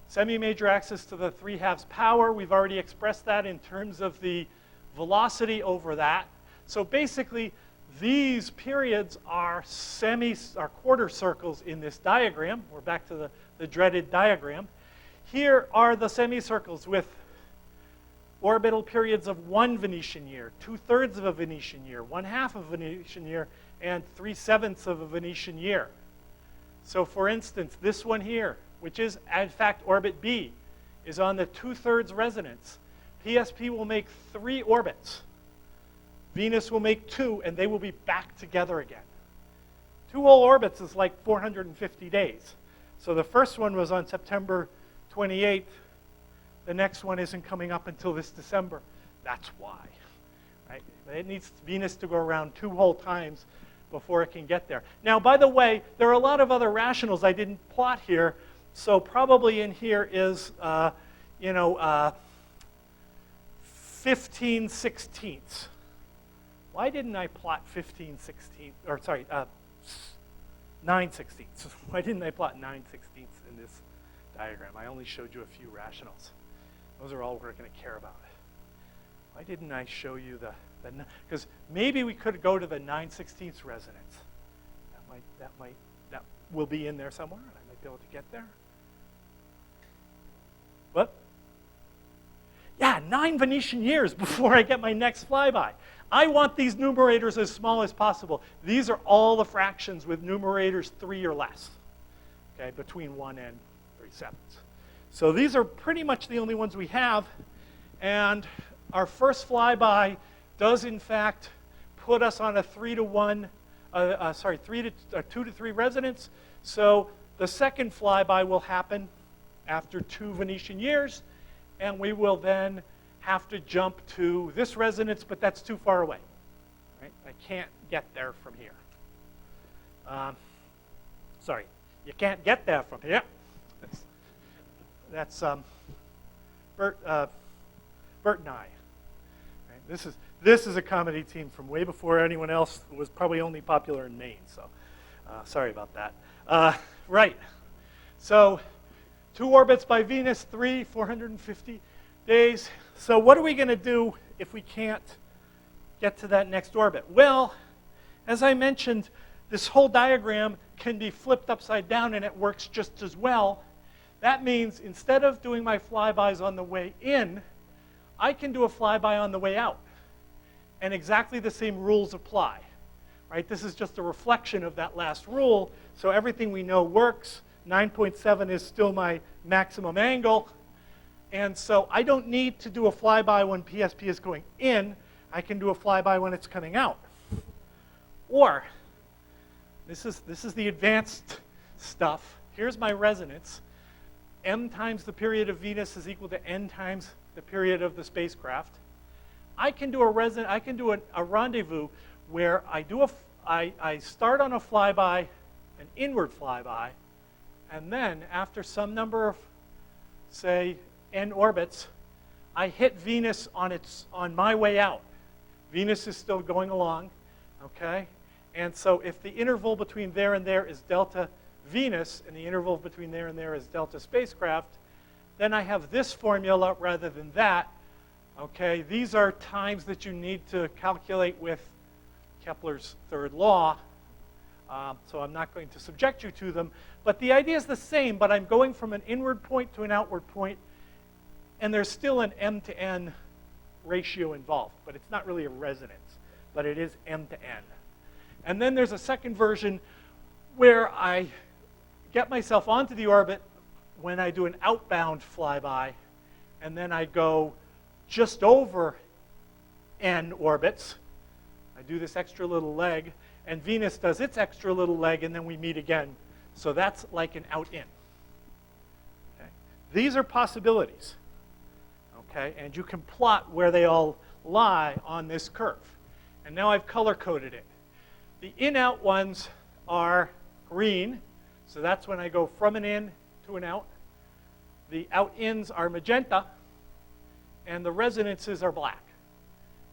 semi-major axis to the 3/2 power. We've already expressed that in terms of the velocity over that. So basically, these periods are quarter circles in this diagram. We're back to the dreaded diagram. Here are the semicircles with orbital periods of 1 Venetian year, 2/3 of a Venetian year, 1/2 of a Venetian year, and 3/7 of a Venetian year. So for instance, this one here, which is in fact orbit B, is on the 2/3 resonance. PSP will make 3 orbits. Venus will make 2, and they will be back together again. 2 whole orbits is like 450 days. So the first one was on September 28th. The next one isn't coming up until this December. That's why. Right? It needs Venus to go around 2 whole times before it can get there. Now, by the way, there are a lot of other rationals I didn't plot here. So probably in here is, 15/16. Why didn't I plot 15/16? Or sorry, 9/16. Why didn't I plot 9/16 in this diagram? I only showed you a few rationals. Those are all we're going to care about. Why didn't I show you because maybe we could go to the 9/16 resonance. will be in there somewhere, and I might be able to get there. What? Yeah, 9 Venetian years before I get my next flyby. I want these numerators as small as possible. These are all the fractions with numerators 3 or less, okay, between 1 and 3/7. So these are pretty much the only ones we have, and our first flyby does in fact put us on a 2 to 3 resonance. So the second flyby will happen after 2 Venetian years, and we will then have to jump to this resonance, but that's too far away. Right? I can't get there from here. Sorry, you can't get there from here. That's Bert and I. Right? This is a comedy team from way before anyone else who was probably only popular in Maine. So sorry about that. Right. So 2 orbits by Venus, 3, 450 days. So what are we going to do if we can't get to that next orbit? Well, as I mentioned, this whole diagram can be flipped upside down, and it works just as well. That means instead of doing my flybys on the way in, I can do a flyby on the way out. And exactly the same rules apply. Right? This is just a reflection of that last rule. So everything we know works. 9.7 is still my maximum angle. And so I don't need to do a flyby when PSP is going in. I can do a flyby when it's coming out. Or, this is the advanced stuff. Here's my resonance. M times the period of Venus is equal to N times the period of the spacecraft. I can do a rendezvous where I start on a flyby, an inward flyby, and then after some number of, say, N orbits, I hit Venus on my way out. Venus is still going along, okay? And so if the interval between there and there is delta Venus, and the interval between there and there is delta spacecraft, then I have this formula rather than that, okay? These are times that you need to calculate with Kepler's third law, so I'm not going to subject you to them. But the idea is the same, but I'm going from an inward point to an outward point, and there's still an M to N ratio involved, but it's not really a resonance, but it is M to N. And then there's a second version where I get myself onto the orbit when I do an outbound flyby, and then I go just over N orbits. I do this extra little leg, and Venus does its extra little leg, and then we meet again. So that's like an out-in. Okay? These are possibilities. Okay? And you can plot where they all lie on this curve. And now I've color-coded it. The in-out ones are green, so that's when I go from an in to an out. The out-ins are magenta, and the resonances are black.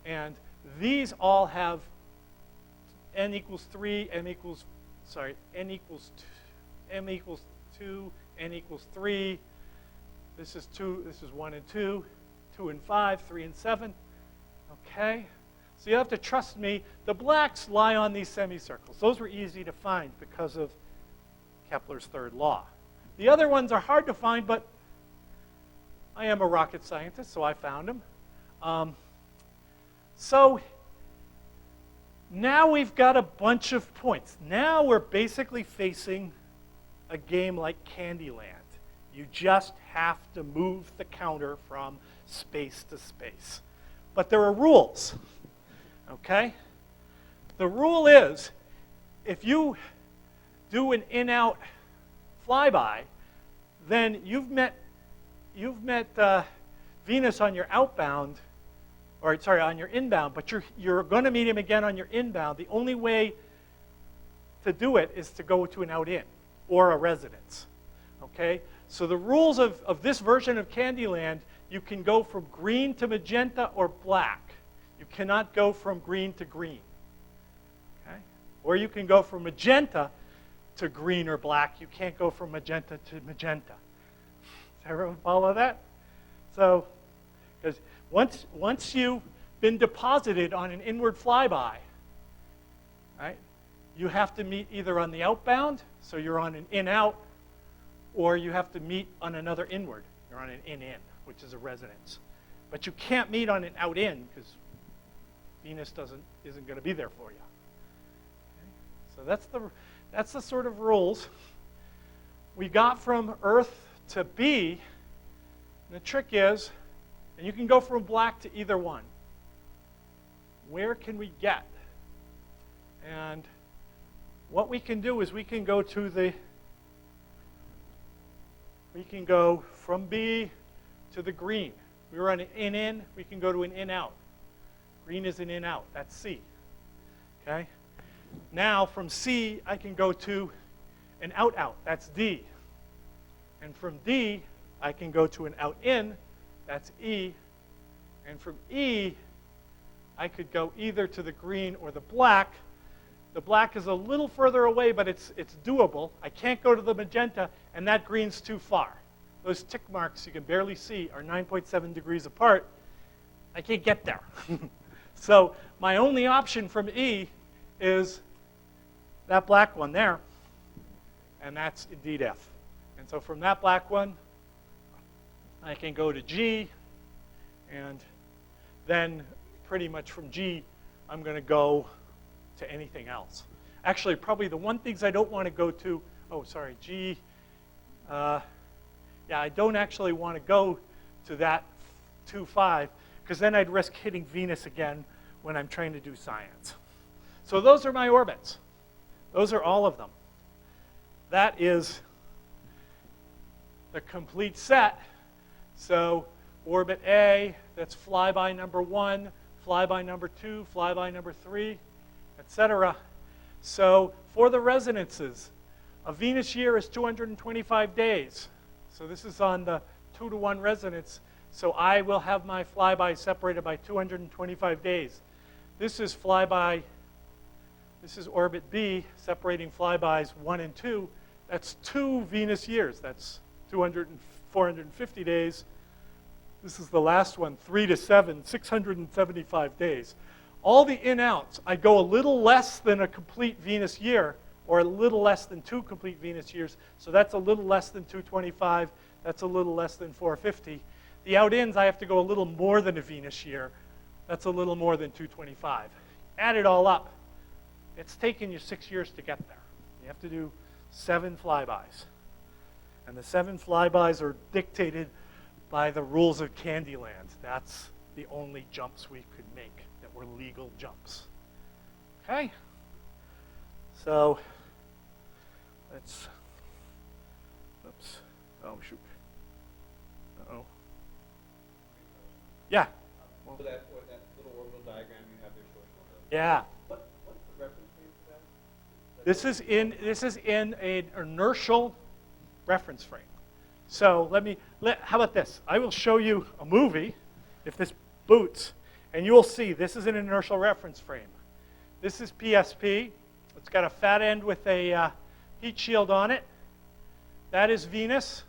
And these all have n equals 3, m equals 2, n equals 3. This is 2, this is 1 and 2, 2 and 5, 3 and 7. Okay? So you have to trust me. The blacks lie on these semicircles. Those were easy to find because of Kepler's third law. The other ones are hard to find, but I am a rocket scientist, so I found them. So now we've got a bunch of points. Now we're basically facing a game like Candyland. You just have to move the counter from space to space. But there are rules, okay? The rule is, if you do an in-out flyby, then you've met Venus on your outbound, or sorry, on your inbound, but you're going to meet him again on your inbound. The only way to do it is to go to an out-in or a resonance, okay? So the rules of this version of Candyland, you can go from green to magenta or black. You cannot go from green to green, okay? Or you can go from magenta to green or black. You can't go from magenta to magenta. Does everyone follow that? So, because once you've been deposited on an inward flyby, right, you have to meet either on the outbound So you're on an in-out, or you have to meet on another inward. You're on an in-in, which is a resonance. But you can't meet on an out-in because Venus isn't going to be there for you. Okay? So that's the sort of rules. We got from Earth to B. And the trick is, and you can go from black to either one. Where can we get? And what we can do is we can go from B to the green. We were on an in-in, we can go to an in-out. Green is an in-out, that's C. Okay? Now from C, I can go to an out-out, that's D. And from D, I can go to an out-in, that's E. And from E, I could go either to the green or the black. The black is a little further away, but it's doable. I can't go to the magenta, and that green's too far. Those tick marks you can barely see are 9.7 degrees apart. I can't get there. So my only option from E is that black one there, and that's indeed F. And so from that black one, I can go to G, and then pretty much from G, I'm going to go to anything else. Actually, probably the one things I don't want to go to, G, I don't actually want to go to that 2-5, because then I'd risk hitting Venus again when I'm trying to do science. So those are my orbits. Those are all of them. That is the complete set. So orbit A, that's flyby number 1, flyby number 2, flyby number 3, etc. So for the resonances, a Venus year is 225 days. So this is on the 2-to-1 resonance. So I will have my flyby separated by 225 days. This is flyby, this is orbit B, separating flybys 1 and 2. That's 2 Venus years. That's 450 days. This is the last one, 3 to 7, 675 days. All the in-outs, I go a little less than a complete Venus year, or a little less than 2 complete Venus years. So that's a little less than 225. That's a little less than 450. The out-ins, I have to go a little more than a Venus year. That's a little more than 225. Add it all up. It's taken you 6 years to get there. You have to do 7 flybys. And the 7 flybys are dictated by the rules of Candyland. That's the only jumps we could make that were legal jumps. Okay? So let's, oops, oh shoot. Uh-oh. Yeah. So that little orbital diagram you have there showing all the, Yeah. what's the reference frame for that? This is in an inertial reference frame. So how about this? I will show you a movie, if this boots, and you will see this is an inertial reference frame. This is PSP. It's got a fat end with a heat shield on it. That is Venus.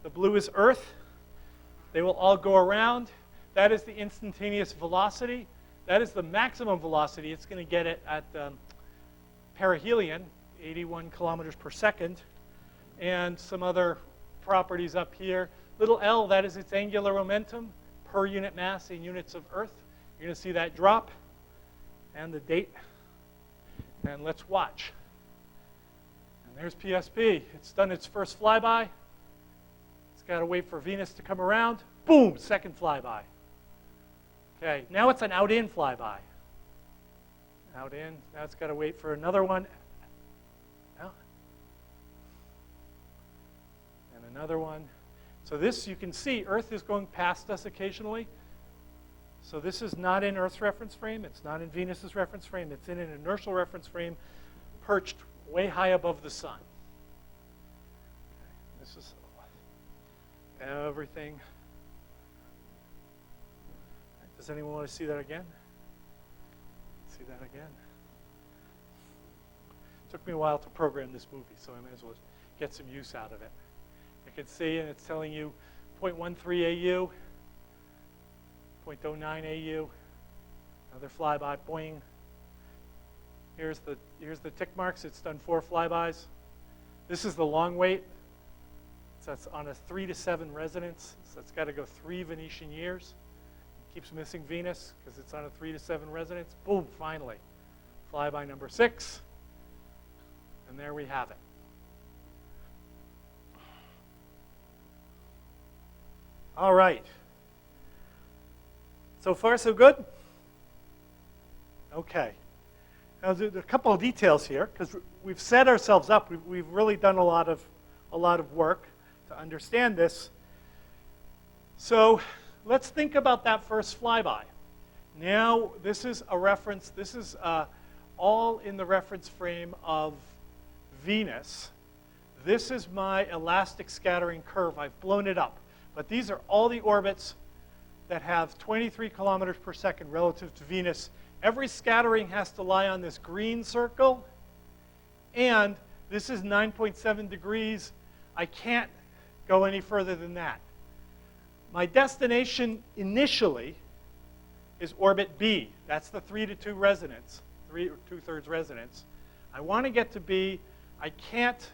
The blue is Earth. They will all go around. That is the instantaneous velocity. That is the maximum velocity. It's going to get it at perihelion, 81 kilometers per second. And some other properties up here. Little l, that is its angular momentum per unit mass in units of Earth. You're going to see that drop. And the date. And let's watch. And there's PSP. It's done its first flyby. It's got to wait for Venus to come around. Boom, second flyby. Okay, now it's an out-in flyby. Out-in. Now it's got to wait for another one. Out. And another one. So this, you can see, Earth is going past us occasionally. So this is not in Earth's reference frame. It's not in Venus's reference frame. It's in an inertial reference frame perched way high above the sun. Okay, this is everything. Does anyone want to see that again? See that again? It took me a while to program this movie, so I may as well get some use out of it. You can see, and it's telling you 0.13 AU, 0.09 AU, another flyby, boing. Here's the tick marks. It's done 4 flybys. This is the long wait. So that's on a 3 to 7 resonance. So it's got to go 3 Venetian years. It keeps missing Venus because it's on a 3 to 7 resonance. Boom, finally. Flyby number 6. And there we have it. All right. So far, so good? Okay. Now, there's a couple of details here because we've set ourselves up. We've really done a lot of work to understand this. So let's think about that first flyby. Now, this is a reference. This is all in the reference frame of Venus. This is my elastic scattering curve. I've blown it up. But these are all the orbits that have 23 kilometers per second relative to Venus. Every scattering has to lie on this green circle. And this is 9.7 degrees. I can't go any further than that. My destination initially is orbit B. That's the 3 to 2 resonance, 3 or 2/3 resonance. I want to get to B. I can't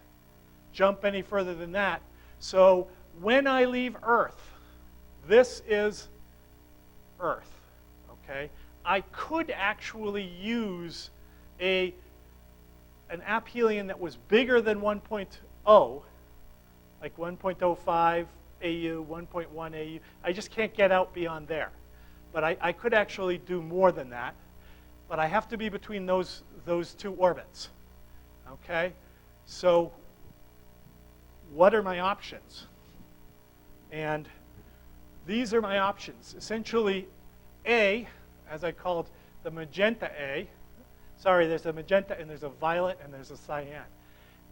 jump any further than that. So when I leave Earth, this is Earth, okay? I could actually use an aphelion that was bigger than 1.0, like 1.05 AU, 1.1 AU. I just can't get out beyond there. But I could actually do more than that. But I have to be between those 2 orbits, okay? So what are my options? And these are my options. Essentially, A, as I called the magenta A, sorry, there's a magenta and there's a violet and there's a cyan.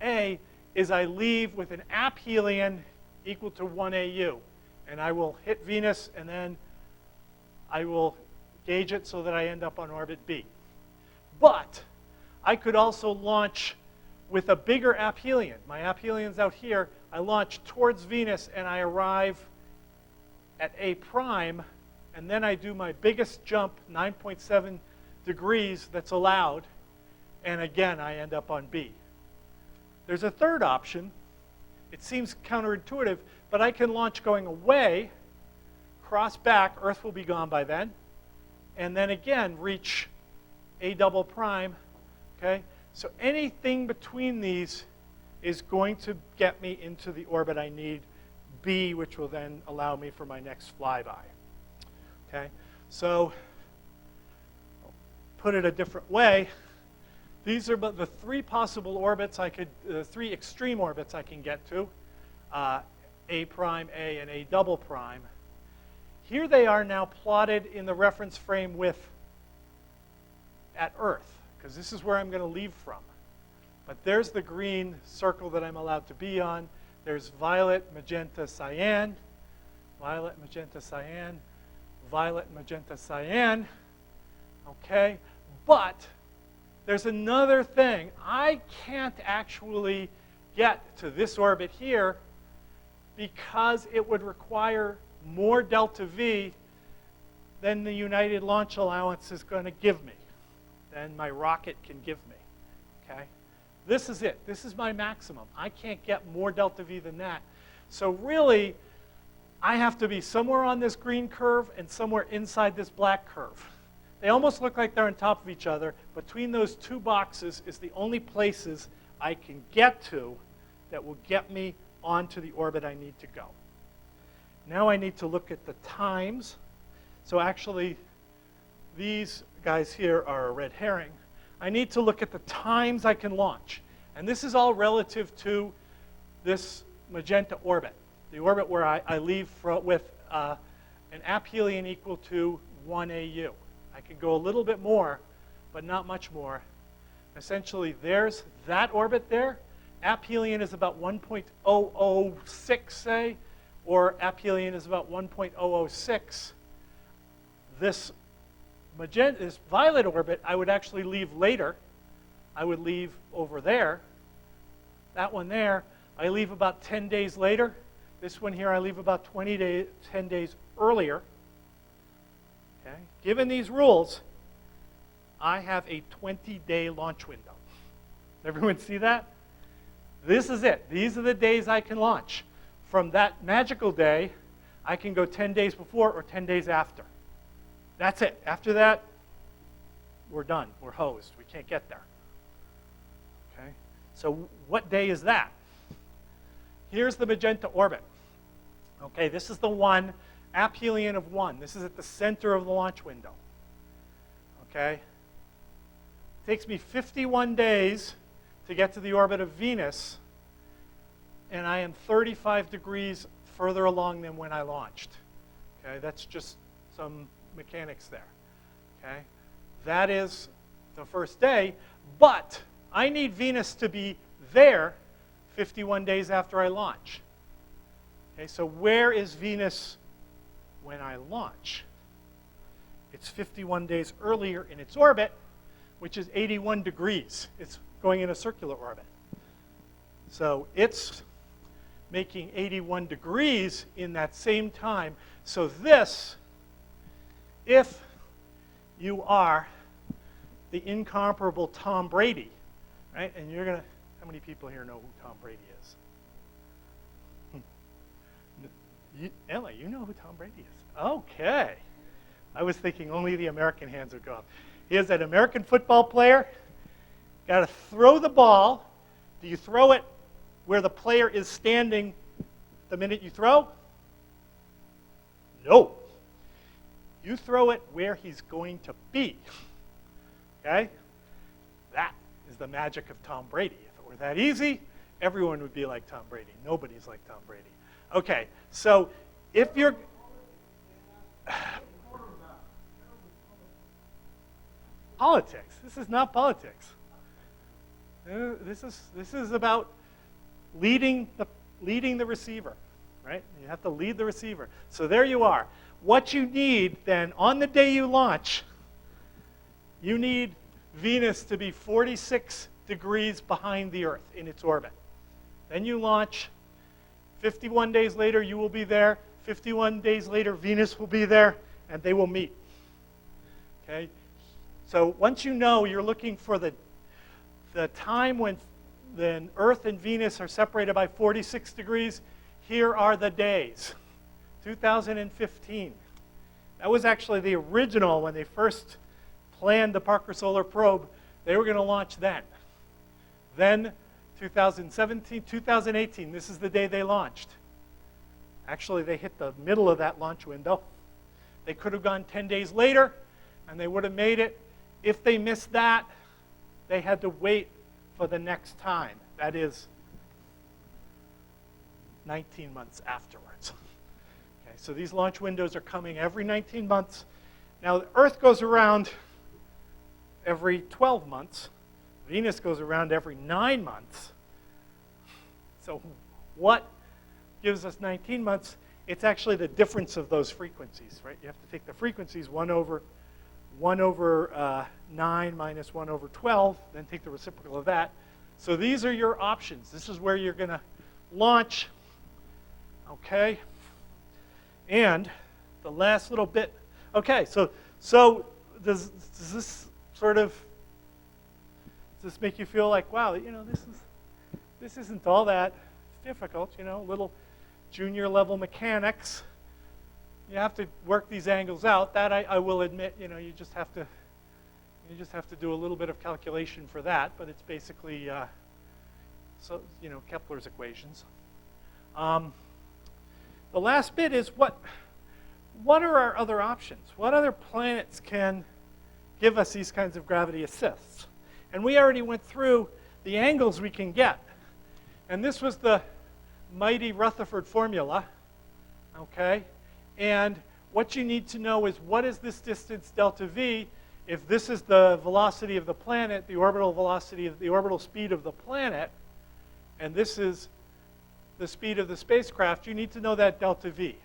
A is I leave with an aphelion equal to 1 AU. And I will hit Venus and then I will gauge it so that I end up on orbit B. But I could also launch with a bigger aphelion. My aphelion's out here. I launch towards Venus and I arrive at A prime, and then I do my biggest jump, 9.7 degrees that's allowed, and again I end up on B. There's a third option. It seems counterintuitive, but I can launch going away, cross back, Earth will be gone by then, and then again reach A double prime, okay? So anything between these is going to get me into the orbit I need, B, which will then allow me for my next flyby. Okay? So I'll put it a different way. These are the 3 possible orbits I could, 3 extreme orbits I can get to, A prime, A, and A double prime. Here they are now plotted in the reference frame at Earth, because this is where I'm going to leave from. But there's the green circle that I'm allowed to be on. There's violet, magenta, cyan, violet, magenta, cyan, violet, magenta, cyan. Okay? But there's another thing. I can't actually get to this orbit here because it would require more delta V than the United Launch Allowance is going to give me, than my rocket can give me. Okay? This is it. This is my maximum. I can't get more delta V than that. So really, I have to be somewhere on this green curve and somewhere inside this black curve. They almost look like they're on top of each other. Between those 2 boxes is the only places I can get to that will get me onto the orbit I need to go. Now I need to look at the times. So actually, these guys here are a red herring. I need to look at the times I can launch. And this is all relative to this magenta orbit, the orbit where I leave with an aphelion equal to 1 AU. I can go a little bit more, but not much more. Essentially, there's that orbit there. Aphelion is about 1.006, say, or aphelion is about 1.006. This violet orbit, I would actually leave later. I would leave over there. That one there, I leave about 10 days later. This one here, I leave about 10 days earlier. Okay? Given these rules, I have a 20-day launch window. Does everyone see that? This is it. These are the days I can launch. From that magical day, I can go 10 days before or 10 days after. That's it. After that, we're done. We're hosed. We can't get there. Okay? So what day is that? Here's the magenta orbit. Okay, this is the one, aphelion of 1. This is at the center of the launch window. Okay? It takes me 51 days to get to the orbit of Venus, and I am 35 degrees further along than when I launched. Okay, that's just some mechanics there. Okay, that is the first day, but I need Venus to be there 51 days after I launch. Okay, so where is Venus when I launch? It's 51 days earlier in its orbit, which is 81 degrees. It's going in a circular orbit. So it's making 81 degrees in that same time. So this, if you are the incomparable Tom Brady, right? And you're going to, how many people here know who Tom Brady is? Ella, you know who Tom Brady is? Okay. I was thinking only the American hands would go up. He is an American football player. Got to throw the ball. Do you throw it where the player is standing the minute you throw? No. You throw it where he's going to be. Okay? That is the magic of Tom Brady. If it were that easy, everyone would be like Tom Brady. Nobody's like Tom Brady. Okay, so if you're... Politics. This is not politics. This is about leading the receiver, right? You have to lead the receiver. So there you are. What you need then, on the day you launch, you need Venus to be 46 degrees behind the Earth in its orbit. Then you launch. 51 days later, you will be there. 51 days later, Venus will be there, and they will meet. Okay? So once you know you're looking for the time when the Earth and Venus are separated by 46 degrees, here are the days. 2015. That was actually the original when they first planned the Parker Solar Probe. They were going to launch then. Then 2017, 2018, this is the day they launched. Actually, they hit the middle of that launch window. They could have gone 10 days later, and they would have made it. If they missed that, they had to wait for the next time. That is 19 months afterwards. Okay, so these launch windows are coming every 19 months. Now, the Earth goes around every 12 months. Venus goes around every 9 months. So what gives us 19 months? It's actually the difference of those frequencies, right? You have to take the frequencies 1 over 9 minus 1 over 12, then take the reciprocal of that. So these are your options. This is where you're going to launch, okay? And the last little bit, okay, so does this sort of, does this make you feel like, wow, you know, this isn't all that difficult, you know, little junior level mechanics. You have to work these angles out. That I will admit, you know, you just have to do a little bit of calculation for that, but it's basically so, you know, Kepler's equations. The last bit is what are our other options? What other planets can give us these kinds of gravity assists? And we already went through the angles we can get. And this was the mighty Rutherford formula, okay? And what you need to know is, what is this distance delta v? If this is the velocity of the planet, the orbital velocity of the orbital speed of the planet, and this is the speed of the spacecraft, you need to know that delta v.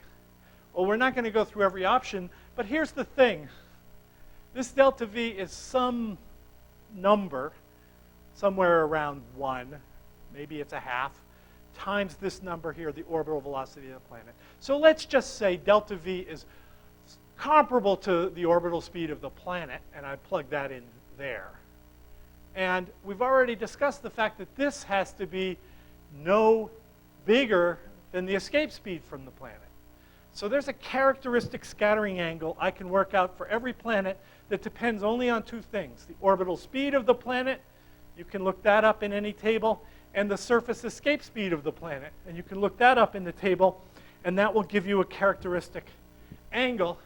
Well, we're not going to go through every option, but here's the thing. This delta v is some number, somewhere around 1, maybe it's a half, times this number here, the orbital velocity of the planet. So let's just say delta v is comparable to the orbital speed of the planet, and I plug that in there. And we've already discussed the fact that this has to be no bigger than the escape speed from the planet. So there's a characteristic scattering angle I can work out for every planet that depends only on two things: the orbital speed of the planet, you can look that up in any table, and the surface escape speed of the planet. And you can look that up in the table, and that will give you a characteristic angle.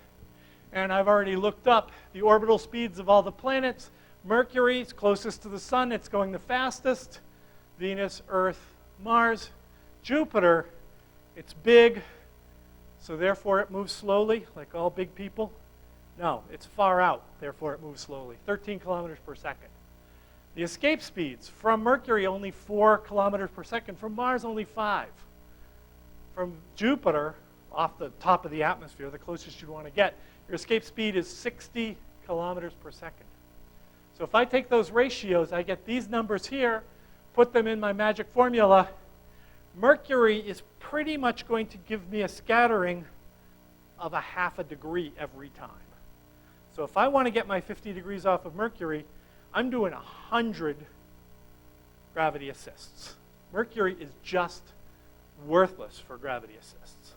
And I've already looked up the orbital speeds of all the planets. Mercury is closest to the sun, it's going the fastest. Venus, Earth, Mars. Jupiter, it's big, so therefore it moves slowly, like all big people. No, it's far out, therefore it moves slowly, 13 kilometers per second. The escape speeds, from Mercury only 4 kilometers per second, from Mars only 5. From Jupiter, off the top of the atmosphere, the closest you'd want to get, your escape speed is 60 kilometers per second. So if I take those ratios, I get these numbers here, put them in my magic formula. Mercury is pretty much going to give me a scattering of a half a degree every time. So if I want to get my 50 degrees off of Mercury, I'm doing 100 gravity assists. Mercury is just worthless for gravity assists.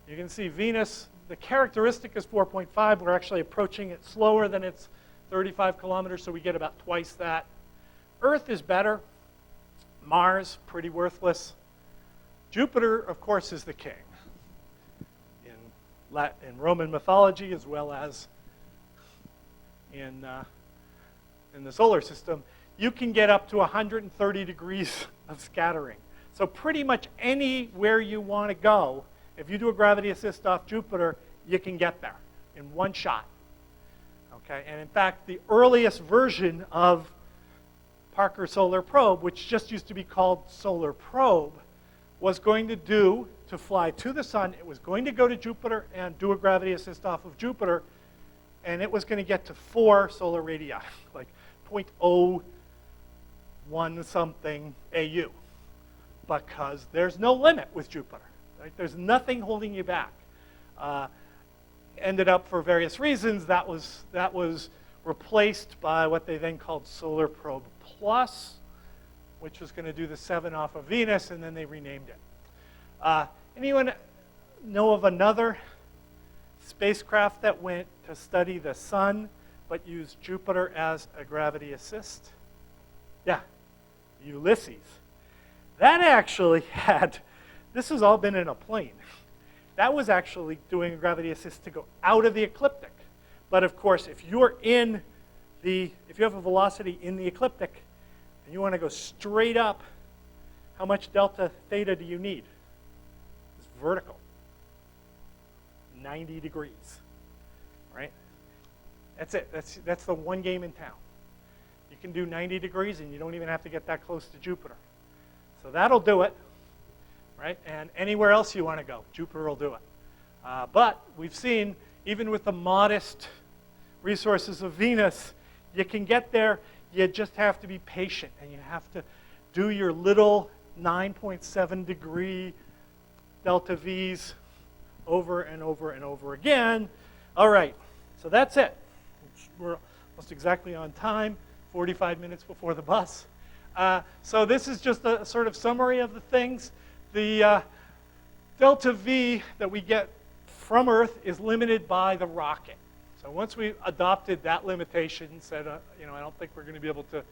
You can see Venus, the characteristic is 4.5. We're actually approaching it slower than its 35 kilometers, so we get about twice that. Earth is better. Mars, pretty worthless. Jupiter, of course, is the king in Roman mythology, as well as in the solar system. You can get up to 130 degrees of scattering. So pretty much anywhere you want to go, if you do a gravity assist off Jupiter, you can get there in one shot. Okay? And in fact, the earliest version of Parker Solar Probe, which just used to be called Solar Probe, was going to fly to the sun. It was going to go to Jupiter and do a gravity assist off of Jupiter, and it was going to get to 4 solar radii, like 0.01 something AU, because there's no limit with Jupiter. Right? There's nothing holding you back. Ended up, for various reasons, that was replaced by what they then called Solar Probe Plus, which was going to do the 7 off of Venus, and then they renamed it. Anyone know of another spacecraft that went to study the sun but used Jupiter as a gravity assist? Yeah, Ulysses. That actually had, this has all been in a plane. That was actually doing a gravity assist to go out of the ecliptic. But of course, if you have a velocity in the ecliptic, and you want to go straight up, how much delta theta do you need? It's vertical. 90 degrees, right? That's it. That's the one game in town. You can do 90 degrees, and you don't even have to get that close to Jupiter. So that'll do it, right? And anywhere else you want to go, Jupiter will do it. But we've seen, even with the modest resources of Venus, you can get there. You just have to be patient, and you have to do your little 9.7 degree delta V's over and over and over again. All right, so that's it. We're almost exactly on time, 45 minutes before the bus. So this is just a sort of summary of the things. The delta V that we get from Earth is limited by the rocket. So once we adopted that limitation and said, I don't think we're going to be able to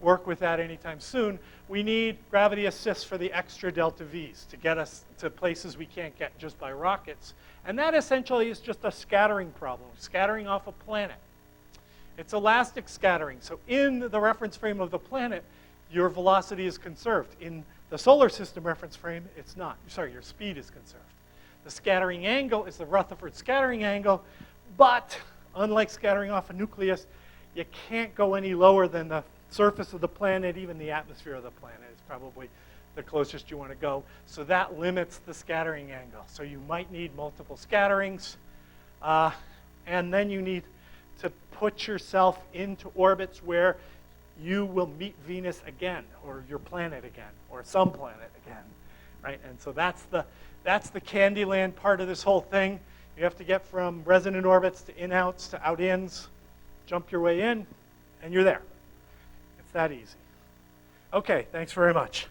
work with that anytime soon, we need gravity assists for the extra delta V's to get us to places we can't get just by rockets. And that essentially is just a scattering problem, scattering off a planet. It's elastic scattering. So in the reference frame of the planet, your velocity is conserved. In the solar system reference frame, it's not. Sorry, your speed is conserved. The scattering angle is the Rutherford scattering angle, but unlike scattering off a nucleus, you can't go any lower than the surface of the planet. Even the atmosphere of the planet is probably the closest you want to go. So that limits the scattering angle. So you might need multiple scatterings. And then you need to put yourself into orbits where you will meet Venus again, or your planet again, or some planet again, right? And so that's the Candyland part of this whole thing. You have to get from resonant orbits to in-outs to out-ins, jump your way in, and you're there. It's that easy. Okay, thanks very much.